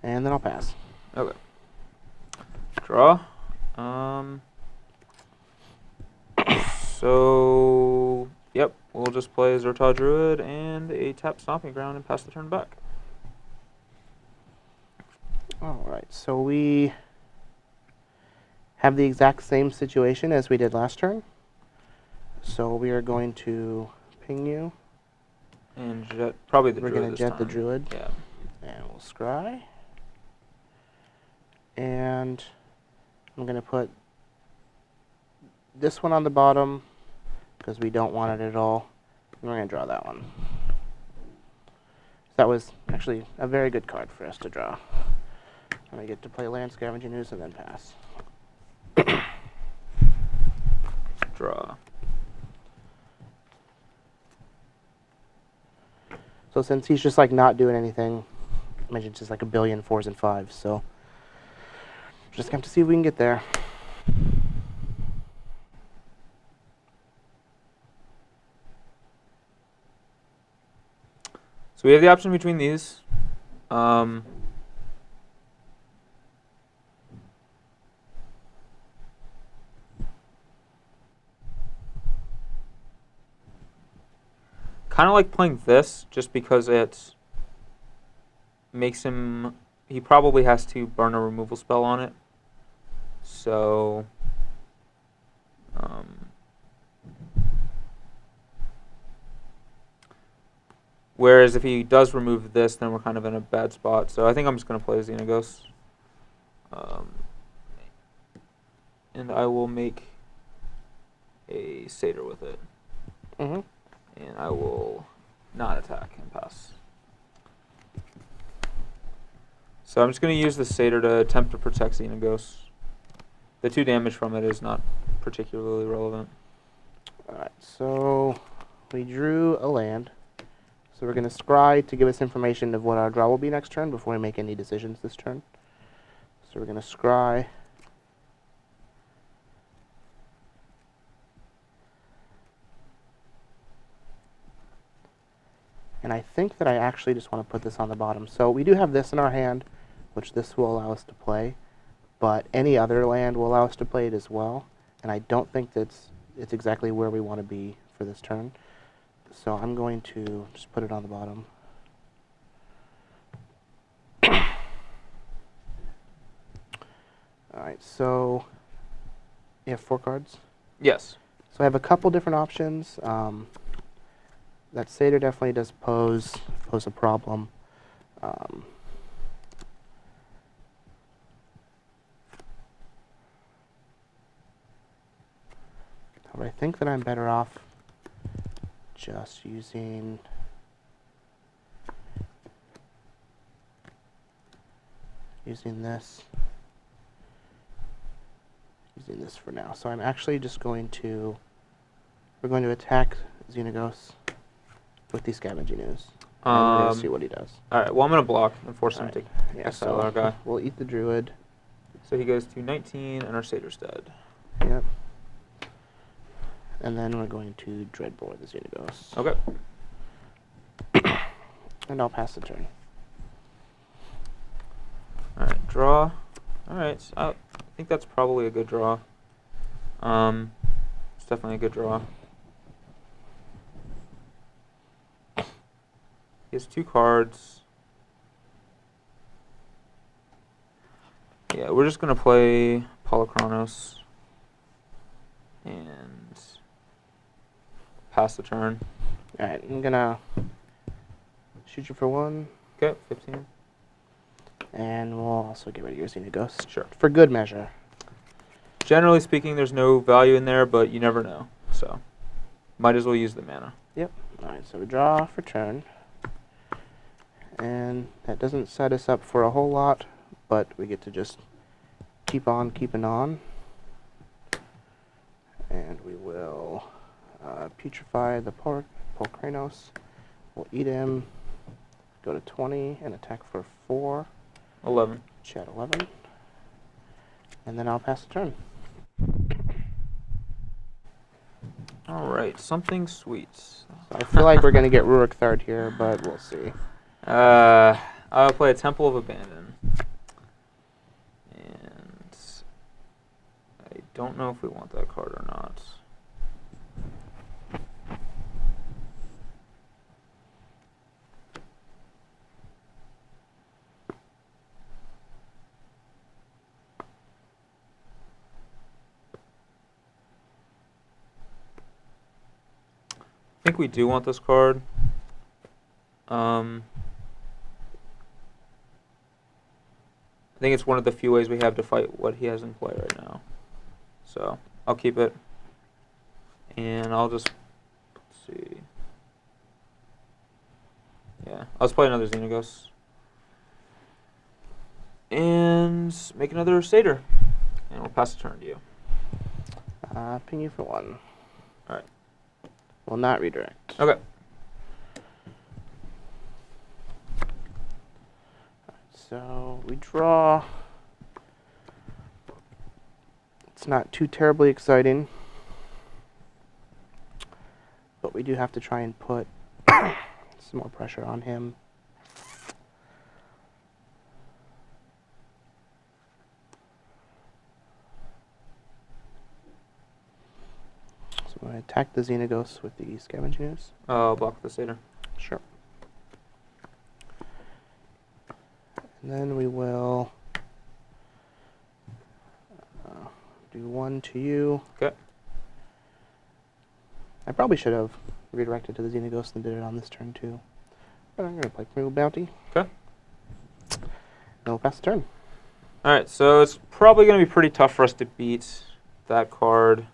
And then I'll pass. Okay. Draw. So, yep, we'll just play Zertod Druid and a tap Stomping Ground and pass the turn back. Alright, so we have the exact same situation as we did last turn. So we are going to ping you. And jet, probably the We're Druid going to jet time. the Druid. Yeah. And we'll scry. And I'm going to put this one on the bottom because we don't want it at all. And we're going to draw that one. That was actually a very good card for us to draw. And I get to play Land Scavenging Ooze and then pass. Draw. So since he's just not doing anything, I imagine it's just a billion 4s and 5s. So just have to see if we can get there. So we have the option between these. kind of like playing this just because it makes him... He probably has to burn a removal spell on it. So... whereas if he does remove this, then we're kind of in a bad spot. So I think I'm just going to play Xenagos. And I will make a Satyr with it. Mm-hmm. And I will not attack and pass. So I'm just going to use the Satyr to attempt to protect Xenagos. The 2 damage from it is not particularly relevant. Alright, so we drew a land. So we're going to scry to give us information of what our draw will be next turn before we make any decisions this turn. So we're going to scry. And I think that I actually just want to put this on the bottom. So we do have this in our hand, which this will allow us to play. But any other land will allow us to play it as well. And I don't think it's exactly where we want to be for this turn. So I'm going to just put it on the bottom. Alright, so you have 4 cards? Yes. So I have a couple different options. That Satyr definitely does pose a problem. However, I think that I'm better off just using this. Using this for now. So I'm actually just going to... We're going to attack Xenagos with these Scavenging Ooze. And we're going to see what he does. Alright, well I'm going to block and force him to exile our guy. We'll eat the Druid. So he goes to 19 and our Satyr's dead. Yep. And then we're going to Dreadbore the Xenagos. Okay. And I'll pass the turn. Alright, draw. Alright, so I think that's probably a good draw. It's definitely a good draw. He has 2 cards. Yeah, we're just going to play Polychronos and pass the turn. Alright, I'm going to shoot you for 1. Okay, 15. And we'll also get rid of your Xenagos. Sure. For good measure. Generally speaking, there's no value in there, but you never know. So, might as well use the mana. Yep. Alright, so we draw for turn. And that doesn't set us up for a whole lot, but we get to just keep on keeping on. And we will putrefy the Polychronos. We'll eat him. Go to 20 and attack for 4. 11. Chat 11. And then I'll pass the turn. Alright, something sweet. So I feel like we're going to get Rurik Third here, but we'll see. I'll play a Temple of Abandon. And I don't know if we want that card or not. I think we do want this card. I think it's one of the few ways we have to fight what he has in play right now. So, I'll keep it. And I'll just, let's see. Yeah, I'll just play another Xenagos. And make another Satyr. And we'll pass the turn to you. Ping you for 1. Alright. Will not redirect. Okay. So we draw. It's not too terribly exciting, but we do have to try and put some more pressure on him. So I attack the Xenagos with the Scavenging Ooze? Block the Satyr. Sure. And then we will do 1 to you. Okay. I probably should have redirected to the Xenagos and did it on this turn too. But I'm going to play Primeval Bounty. Okay. And we'll pass the turn. Alright, so it's probably going to be pretty tough for us to beat that card.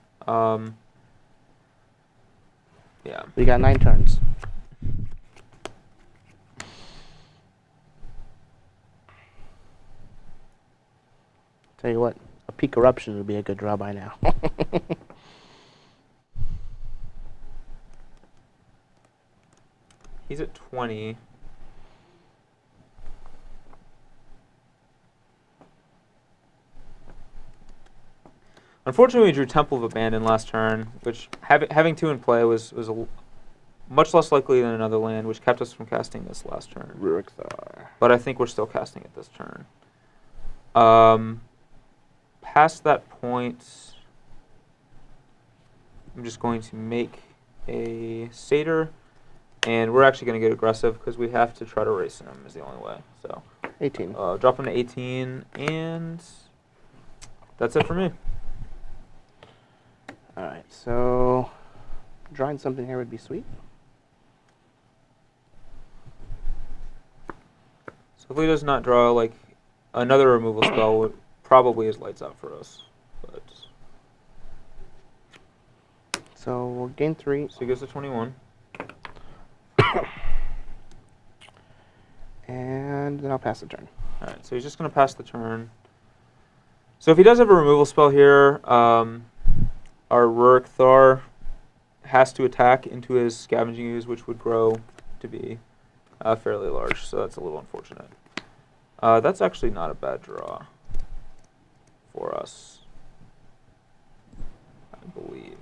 Yeah. We got 9 turns. Tell you what, a Peak Eruption would be a good draw by now. He's at 20. Unfortunately, we drew Temple of Abandon last turn, which having 2 in play was much less likely than another land, which kept us from casting this last turn. But I think we're still casting it this turn. Past that point, I'm just going to make a Satyr, and we're actually going to get aggressive because we have to try to race him is the only way. So 18. Drop him to 18, and that's it for me. Alright, so drawing something here would be sweet. So if he does not draw like another removal spell, probably is lights out for us. But so we'll gain 3. so he goes to 21. And then I'll pass the turn. Alright, so he's just going to pass the turn. So if he does have a removal spell here, our Rurik Thar has to attack into his Scavenging Ooze, which would grow to be fairly large, so that's a little unfortunate. That's actually not a bad draw for us, I believe.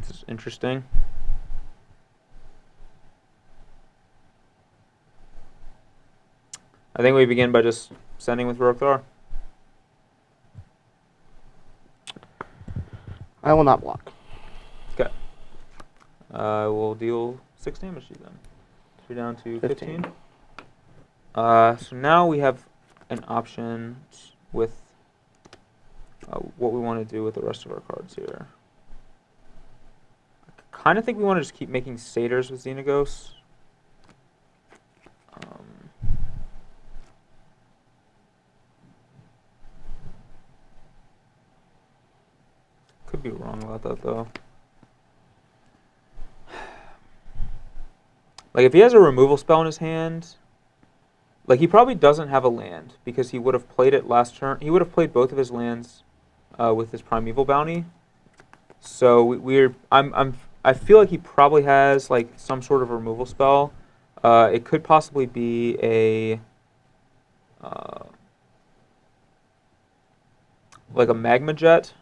This is interesting. I think we begin by just sending with Rurik Thar. I will not block. Okay. We'll deal 6 damage to you then. So we're down to 15. So now we have an option with what we want to do with the rest of our cards here. I kind of think we want to just keep making Satyrs with Xenagos. Could be wrong about that though. Like if he has a removal spell in his hand, like he probably doesn't have a land because he would have played it last turn. He would have played both of his lands with his Primeval Bounty. So I feel like he probably has like some sort of removal spell. It could possibly be a like a Magma Jet,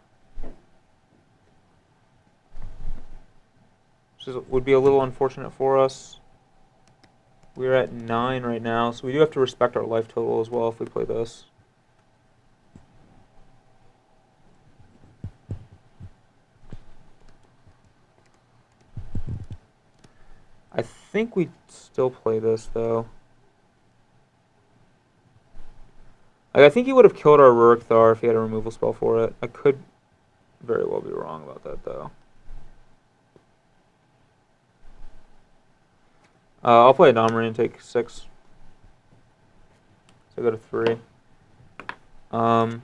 which would be a little unfortunate for us. We're at 9 right now, so we do have to respect our life total as well if we play this. I think we still play this, though. Like, I think he would have killed our Rurik Thar if he had a removal spell for it. I could very well be wrong about that, though. I'll play a Anomaly and take 6. So I go to 3. I'm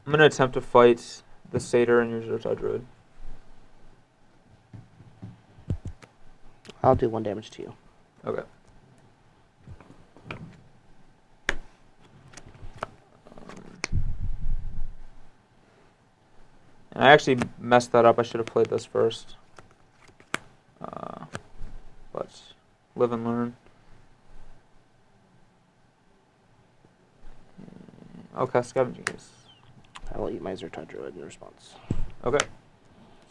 going to attempt to fight the Satyr and your Zertai Druid. I'll do 1 damage to you. Okay. I actually messed that up. I should have played this first. live and learn. Okay, scavenging use. I will eat my Zertod Druid in response. Okay.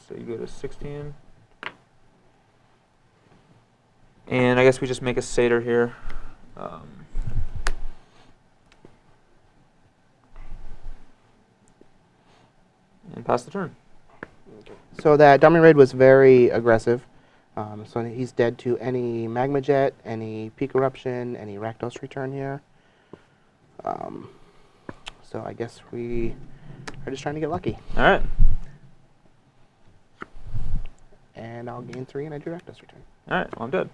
So you go to 16. And I guess we just make a satyr here. And pass the turn. So that Dominant Raid was very aggressive. So he's dead to any Magma Jet, any Peak Eruption, any Rakdos return here. So I guess we are just trying to get lucky. All right. And I'll gain 3 and I do Rakdos return. All right. Well, I'm dead.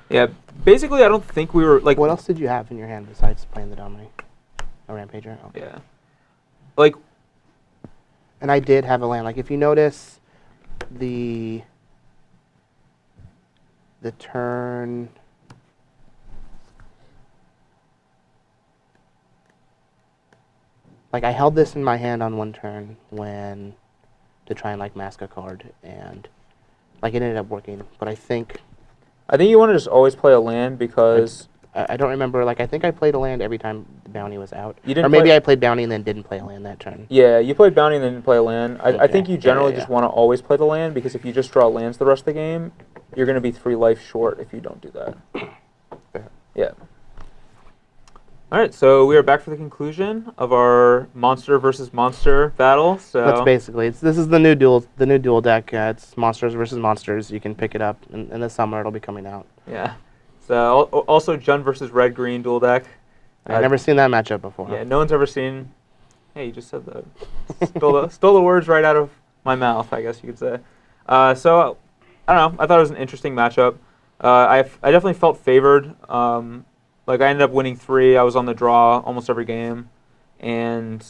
Yeah. Basically, I don't think we were like. What else did you have in your hand besides playing the Dominate? A Rampager? Okay. Yeah. Like. And I did have a land. Like, if you notice, the turn. Like, I held this in my hand on one turn when to try and like mask a card, and like it ended up working. But I think you want to just always play a land because. I don't remember. Like, I think I played a land every time the bounty was out. You didn't or maybe I played bounty and then didn't play a land that turn. Yeah, you played bounty and then didn't play a land. I Okay. think you generally Yeah. just want to always play the land because if you just draw lands the rest of the game, you're going to be 3 life short if you don't do that. Fair. Yeah. All right, so we are back for the conclusion of our monster versus monster battle. So That's basically this is the new duel deck. It's monsters versus monsters. You can pick it up in the summer. It'll be coming out. yeah. So also Jund versus red green dual deck. I've never seen that matchup before. Yeah, no one's ever seen. Hey, you just said that. Stole the words right out of my mouth, I guess you could say. So I don't know. I thought it was an interesting matchup. I definitely felt favored. Like, I ended up winning 3. I was on the draw almost every game. And,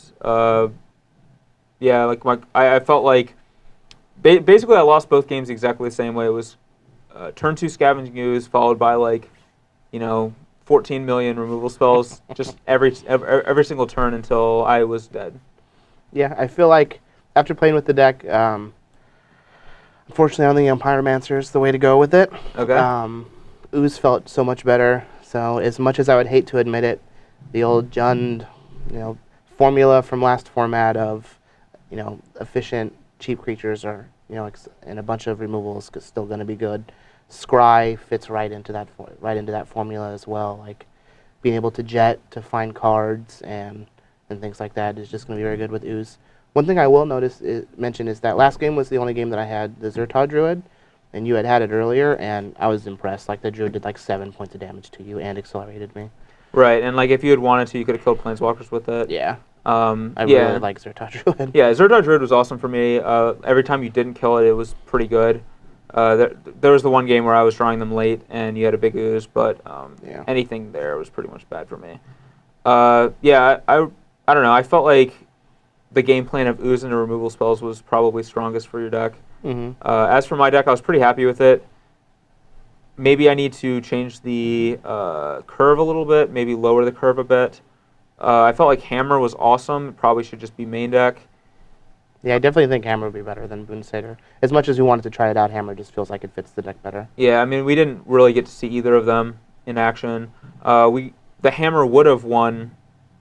yeah, like, I felt like... basically, I lost both games exactly the same way. It was turn 2 Scavenging Ooze, followed by, like, 14 million removal spells just every single turn until I was dead. Yeah, I feel like after playing with the deck, unfortunately, I don't think Pyromancer is the way to go with it. Okay. Ooze felt so much better. So as much as I would hate to admit it, the old Jund, formula from last format of, efficient, cheap creatures are, and a bunch of removals is still going to be good. Scry fits right into that formula as well. Like, being able to jet to find cards and things like that is just going to be very good with Ooze. One thing I will mention is that last game was the only game that I had the Zertod Druid, and you had it earlier, and I was impressed. Like, the Druid did like 7 points of damage to you and accelerated me. Right, and like if you had wanted to, you could have killed Planeswalkers with it. Yeah. I really like Zertod Druid. Yeah, Zertod Druid was awesome for me. Every time you didn't kill it, it was pretty good. There was the one game where I was drawing them late, and you had a big ooze, but anything there was pretty much bad for me. Yeah, I don't know. I felt like the game plan of ooze and the removal spells was probably strongest for your deck. Mm-hmm. As for my deck, I was pretty happy with it. Maybe I need to change the curve a little bit, maybe lower the curve a bit. I felt like Hammer was awesome. It probably should just be main deck. Yeah, I definitely think Hammer would be better than Boonsater. As much as we wanted to try it out, Hammer just feels like it fits the deck better. Yeah, I mean, we didn't really get to see either of them in action. The Hammer would have won,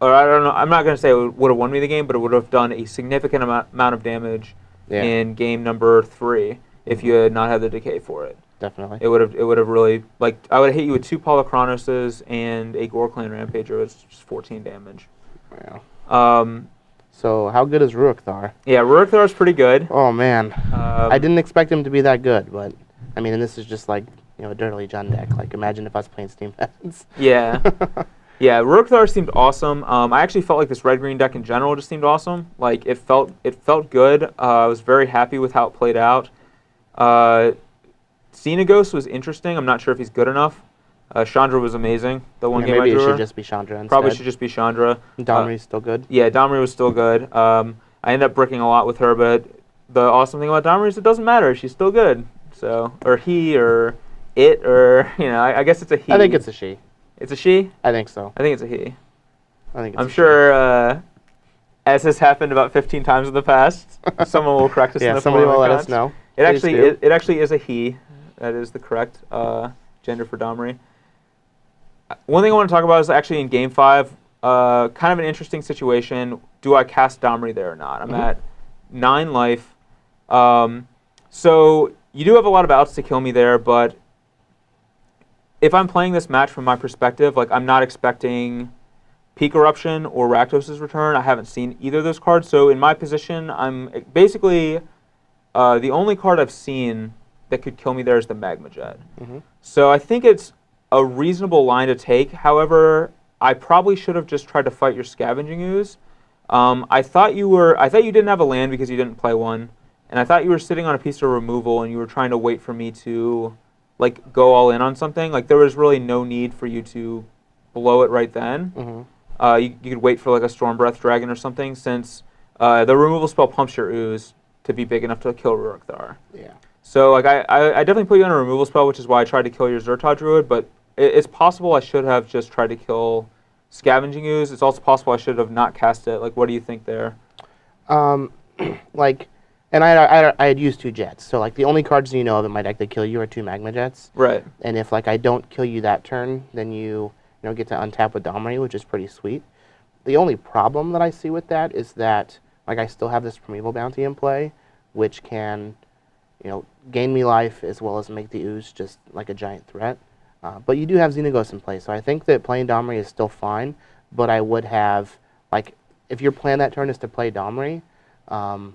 or I don't know, I'm not going to say it would have won me the game, but it would have done a significant amount of damage in game number 3 if you had not had the decay for it. Definitely. It would have really, like, I would have hit you with 2 Polychronoses and a Gore-Clan Rampager. It's just 14 damage. Yeah. So how good is Ruakthar? Yeah, Ruakthar is pretty good. Oh man, I didn't expect him to be that good, but I mean, and this is just like a dirty Jund deck. Like, imagine if I was playing Steam Legends. Yeah, yeah, Ruakthar seemed awesome. I actually felt like this red-green deck in general just seemed awesome. Like, it felt good. I was very happy with how it played out. Xenagos was interesting. I'm not sure if he's good enough. Chandra was amazing. The one game I drew maybe it her. should just be Chandra instead. Probably should just be Chandra. Domri's still good. Yeah, Domri was still good. I ended up bricking a lot with her, but the awesome thing about Domri is it doesn't matter. She's still good. So, or he, or it, or, I guess it's a he. I think it's a she. It's a she? I think so. I think it's a he. I think it's I'm sure, as has happened about 15 times in the past, someone will correct us in the somebody will let comments. us know. It actually is a he. That is the correct gender for Domri. One thing I want to talk about is actually in Game 5, kind of an interesting situation. Do I cast Domri there or not? I'm at 9 life. So you do have a lot of outs to kill me there, but if I'm playing this match from my perspective, like I'm not expecting Peak Eruption or Rakdos' Return. I haven't seen either of those cards. So in my position, I'm basically the only card I've seen that could kill me there is the Magma Jet. So I think it's a reasonable line to take. However, I probably should have just tried to fight your Scavenging Ooze. I thought you didn't have a land because you didn't play one, and I thought you were sitting on a piece of removal and you were trying to wait for me to like go all in on something. Like there was really no need for you to blow it right then. You could wait for like a Storm Breath Dragon or something, since the removal spell pumps your Ooze to be big enough to kill Rurik-Thar. Yeah. So like I definitely put you on a removal spell, which is why I tried to kill your Zertod Druid, but it's possible I should have just tried to kill Scavenging Ooze. It's also possible I should have not cast it. Like, what do you think there? Like, and I had used 2 Jets, so like the only cards you know of in my deck that kill you are 2 Magma Jets. Right. And if like I don't kill you that turn, then you get to untap with Domri, which is pretty sweet. The only problem that I see with that is that like I still have this Primeval Bounty in play, which can, gain me life as well as make the Ooze just like a giant threat. But you do have Xenagos in play, so I think that playing Domri is still fine. But I would have, like, if your plan that turn is to play Domri, I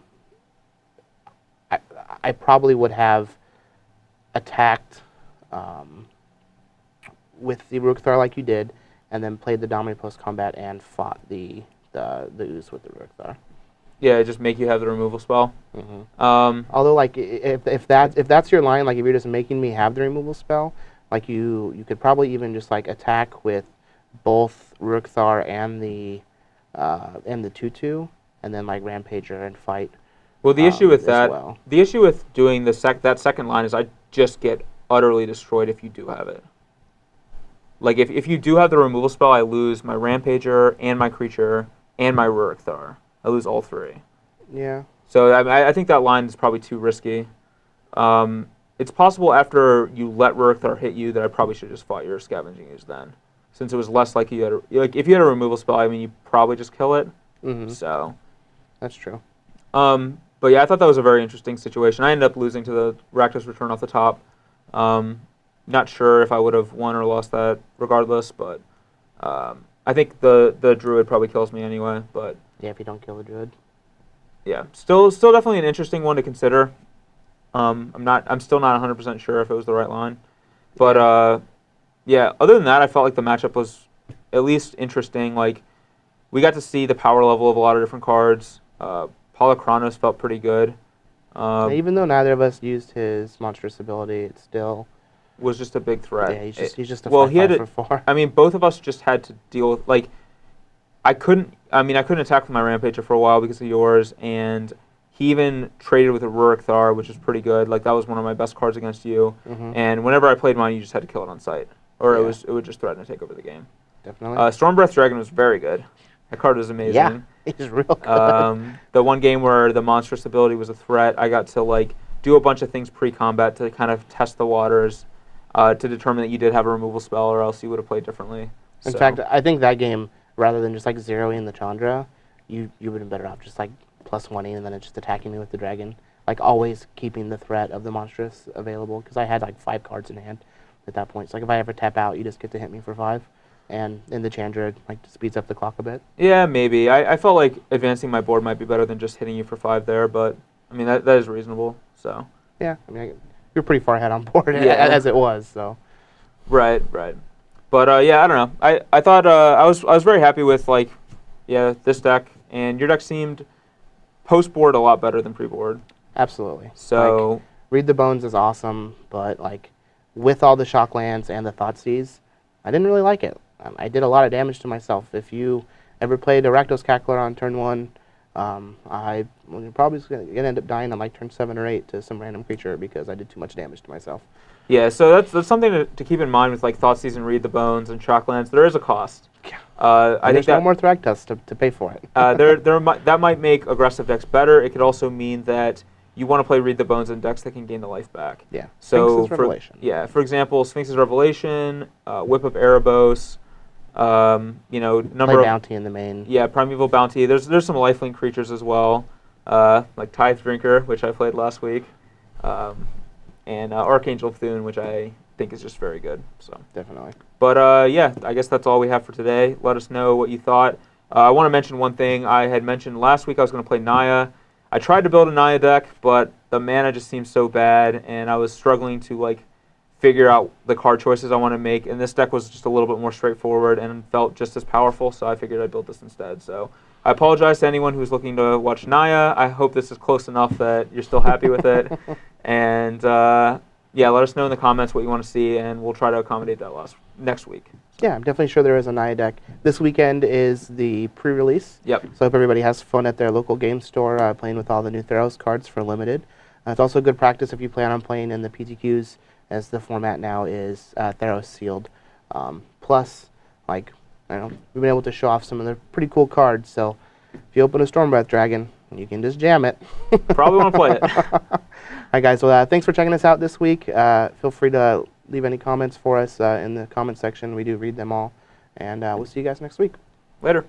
probably would have attacked with the Rurik-Thar like you did, and then played the Domri post-combat and fought the Ooze with the Rurik-Thar. Yeah, just make you have the removal spell. Although, like, if that's your line, like, if you're just making me have the removal spell, like, you could probably even just, like, attack with both Rurik-Thar and the 2/2, and then, like, Rampager and fight. Well, the issue with that, well. the issue with doing that second line is I just get utterly destroyed if you do have it. Like, if you do have the removal spell, I lose my Rampager and my creature and my Rurik-Thar. I lose all 3. Yeah. So I think that line is probably too risky. It's possible after you let Rurik-Thar hit you that I probably should just fought your Scavenging Ooze then, since it was less likely you had like if you had a removal spell, I mean you probably just kill it. So that's true. But yeah, I thought that was a very interesting situation. I ended up losing to the Rakdos Return off the top. Not sure if I would have won or lost that regardless, but I think the Druid probably kills me anyway. But yeah, if you don't kill the Druid. Yeah, still definitely an interesting one to consider. I'm still not 100% sure if it was the right line, but yeah. Other than that, I felt like the matchup was at least interesting. Like we got to see the power level of a lot of different cards. Polychronos felt pretty good. Even though neither of us used his monstrous ability, it still was just a big threat. Yeah, he's just a 5/5 for 4. I mean, both of us just had to deal with like. I couldn't attack with my Rampager for a while because of yours, and he even traded with a Rurik-Thar, which is pretty good. Like that was one of my best cards against you. And whenever I played mine, you just had to kill it on sight, or it would just threaten to take over the game. Definitely. Storm Breath Dragon was very good. That card was amazing. Yeah, he's real good. The one game where the monstrous ability was a threat, I got to like do a bunch of things pre-combat to kind of test the waters, to determine that you did have a removal spell, or else you would have played differently. In fact, I think that game, rather than just like zeroing the Chandra, you would have been better off just like +1 and then just attacking me with the dragon. Like always keeping the threat of the monstrous available, because I had like 5 cards in hand at that point. So like if I ever tap out, you just get to hit me for 5. And in the Chandra, like speeds up the clock a bit. Yeah, maybe. I felt like advancing my board might be better than just hitting you for 5 there, but I mean that is reasonable. So yeah, I mean you're pretty far ahead on board as it was. So right. But yeah, I don't know. I thought I was very happy with like this deck, and your deck seemed post board a lot better than pre board. Absolutely. So like, Read the Bones is awesome, but like with all the Shocklands and the Thoughtseize, I didn't really like it. I did a lot of damage to myself. If you ever played a Rakdos Cackler on turn 1, you're probably going to end up dying on like turn 7 or 8 to some random creature because I did too much damage to myself. Yeah, so that's something to keep in mind with like Thoughtseize and Read the Bones and Shocklands. There is a cost. Yeah. I think no more Thragtusk to pay for it. that might make aggressive decks better. It could also mean that you want to play Read the Bones in decks that can gain the life back. Yeah. So Sphinx's Revelation. for example, Sphinx's Revelation, Whip of Erebos, number Play of Bounty in the main. Yeah, Primeval Bounty. There's some lifelink creatures as well, like Tithe Drinker, which I played last week, and Archangel Thune, which I think is just very good. So Definitely. But yeah, I guess that's all we have for today. Let us know what you thought. I want to mention one thing. I had mentioned last week I was going to play Naya. I tried to build a Naya deck, but the mana just seemed so bad, and I was struggling to figure out the card choices I want to make. And this deck was just a little bit more straightforward and felt just as powerful, so I figured I'd build this instead. So I apologize to anyone who's looking to watch Naya. I hope this is close enough that you're still happy with it. And yeah, let us know in the comments what you want to see, and we'll try to accommodate that next week. Yeah, I'm definitely sure there is a Naya deck. This weekend is the pre-release. Yep. So I hope everybody has fun at their local game store playing with all the new Theros cards for Limited. It's also good practice if you plan on playing in the PTQs, as the format now is Theros sealed. Plus, I don't know, we've been able to show off some of the pretty cool cards. So if you open a Stormbreath Dragon, you can just jam it. Probably want to play it. All right, guys. Well, thanks for checking us out this week. Feel free to leave any comments for us in the comment section. We do read them all. And we'll see you guys next week. Later.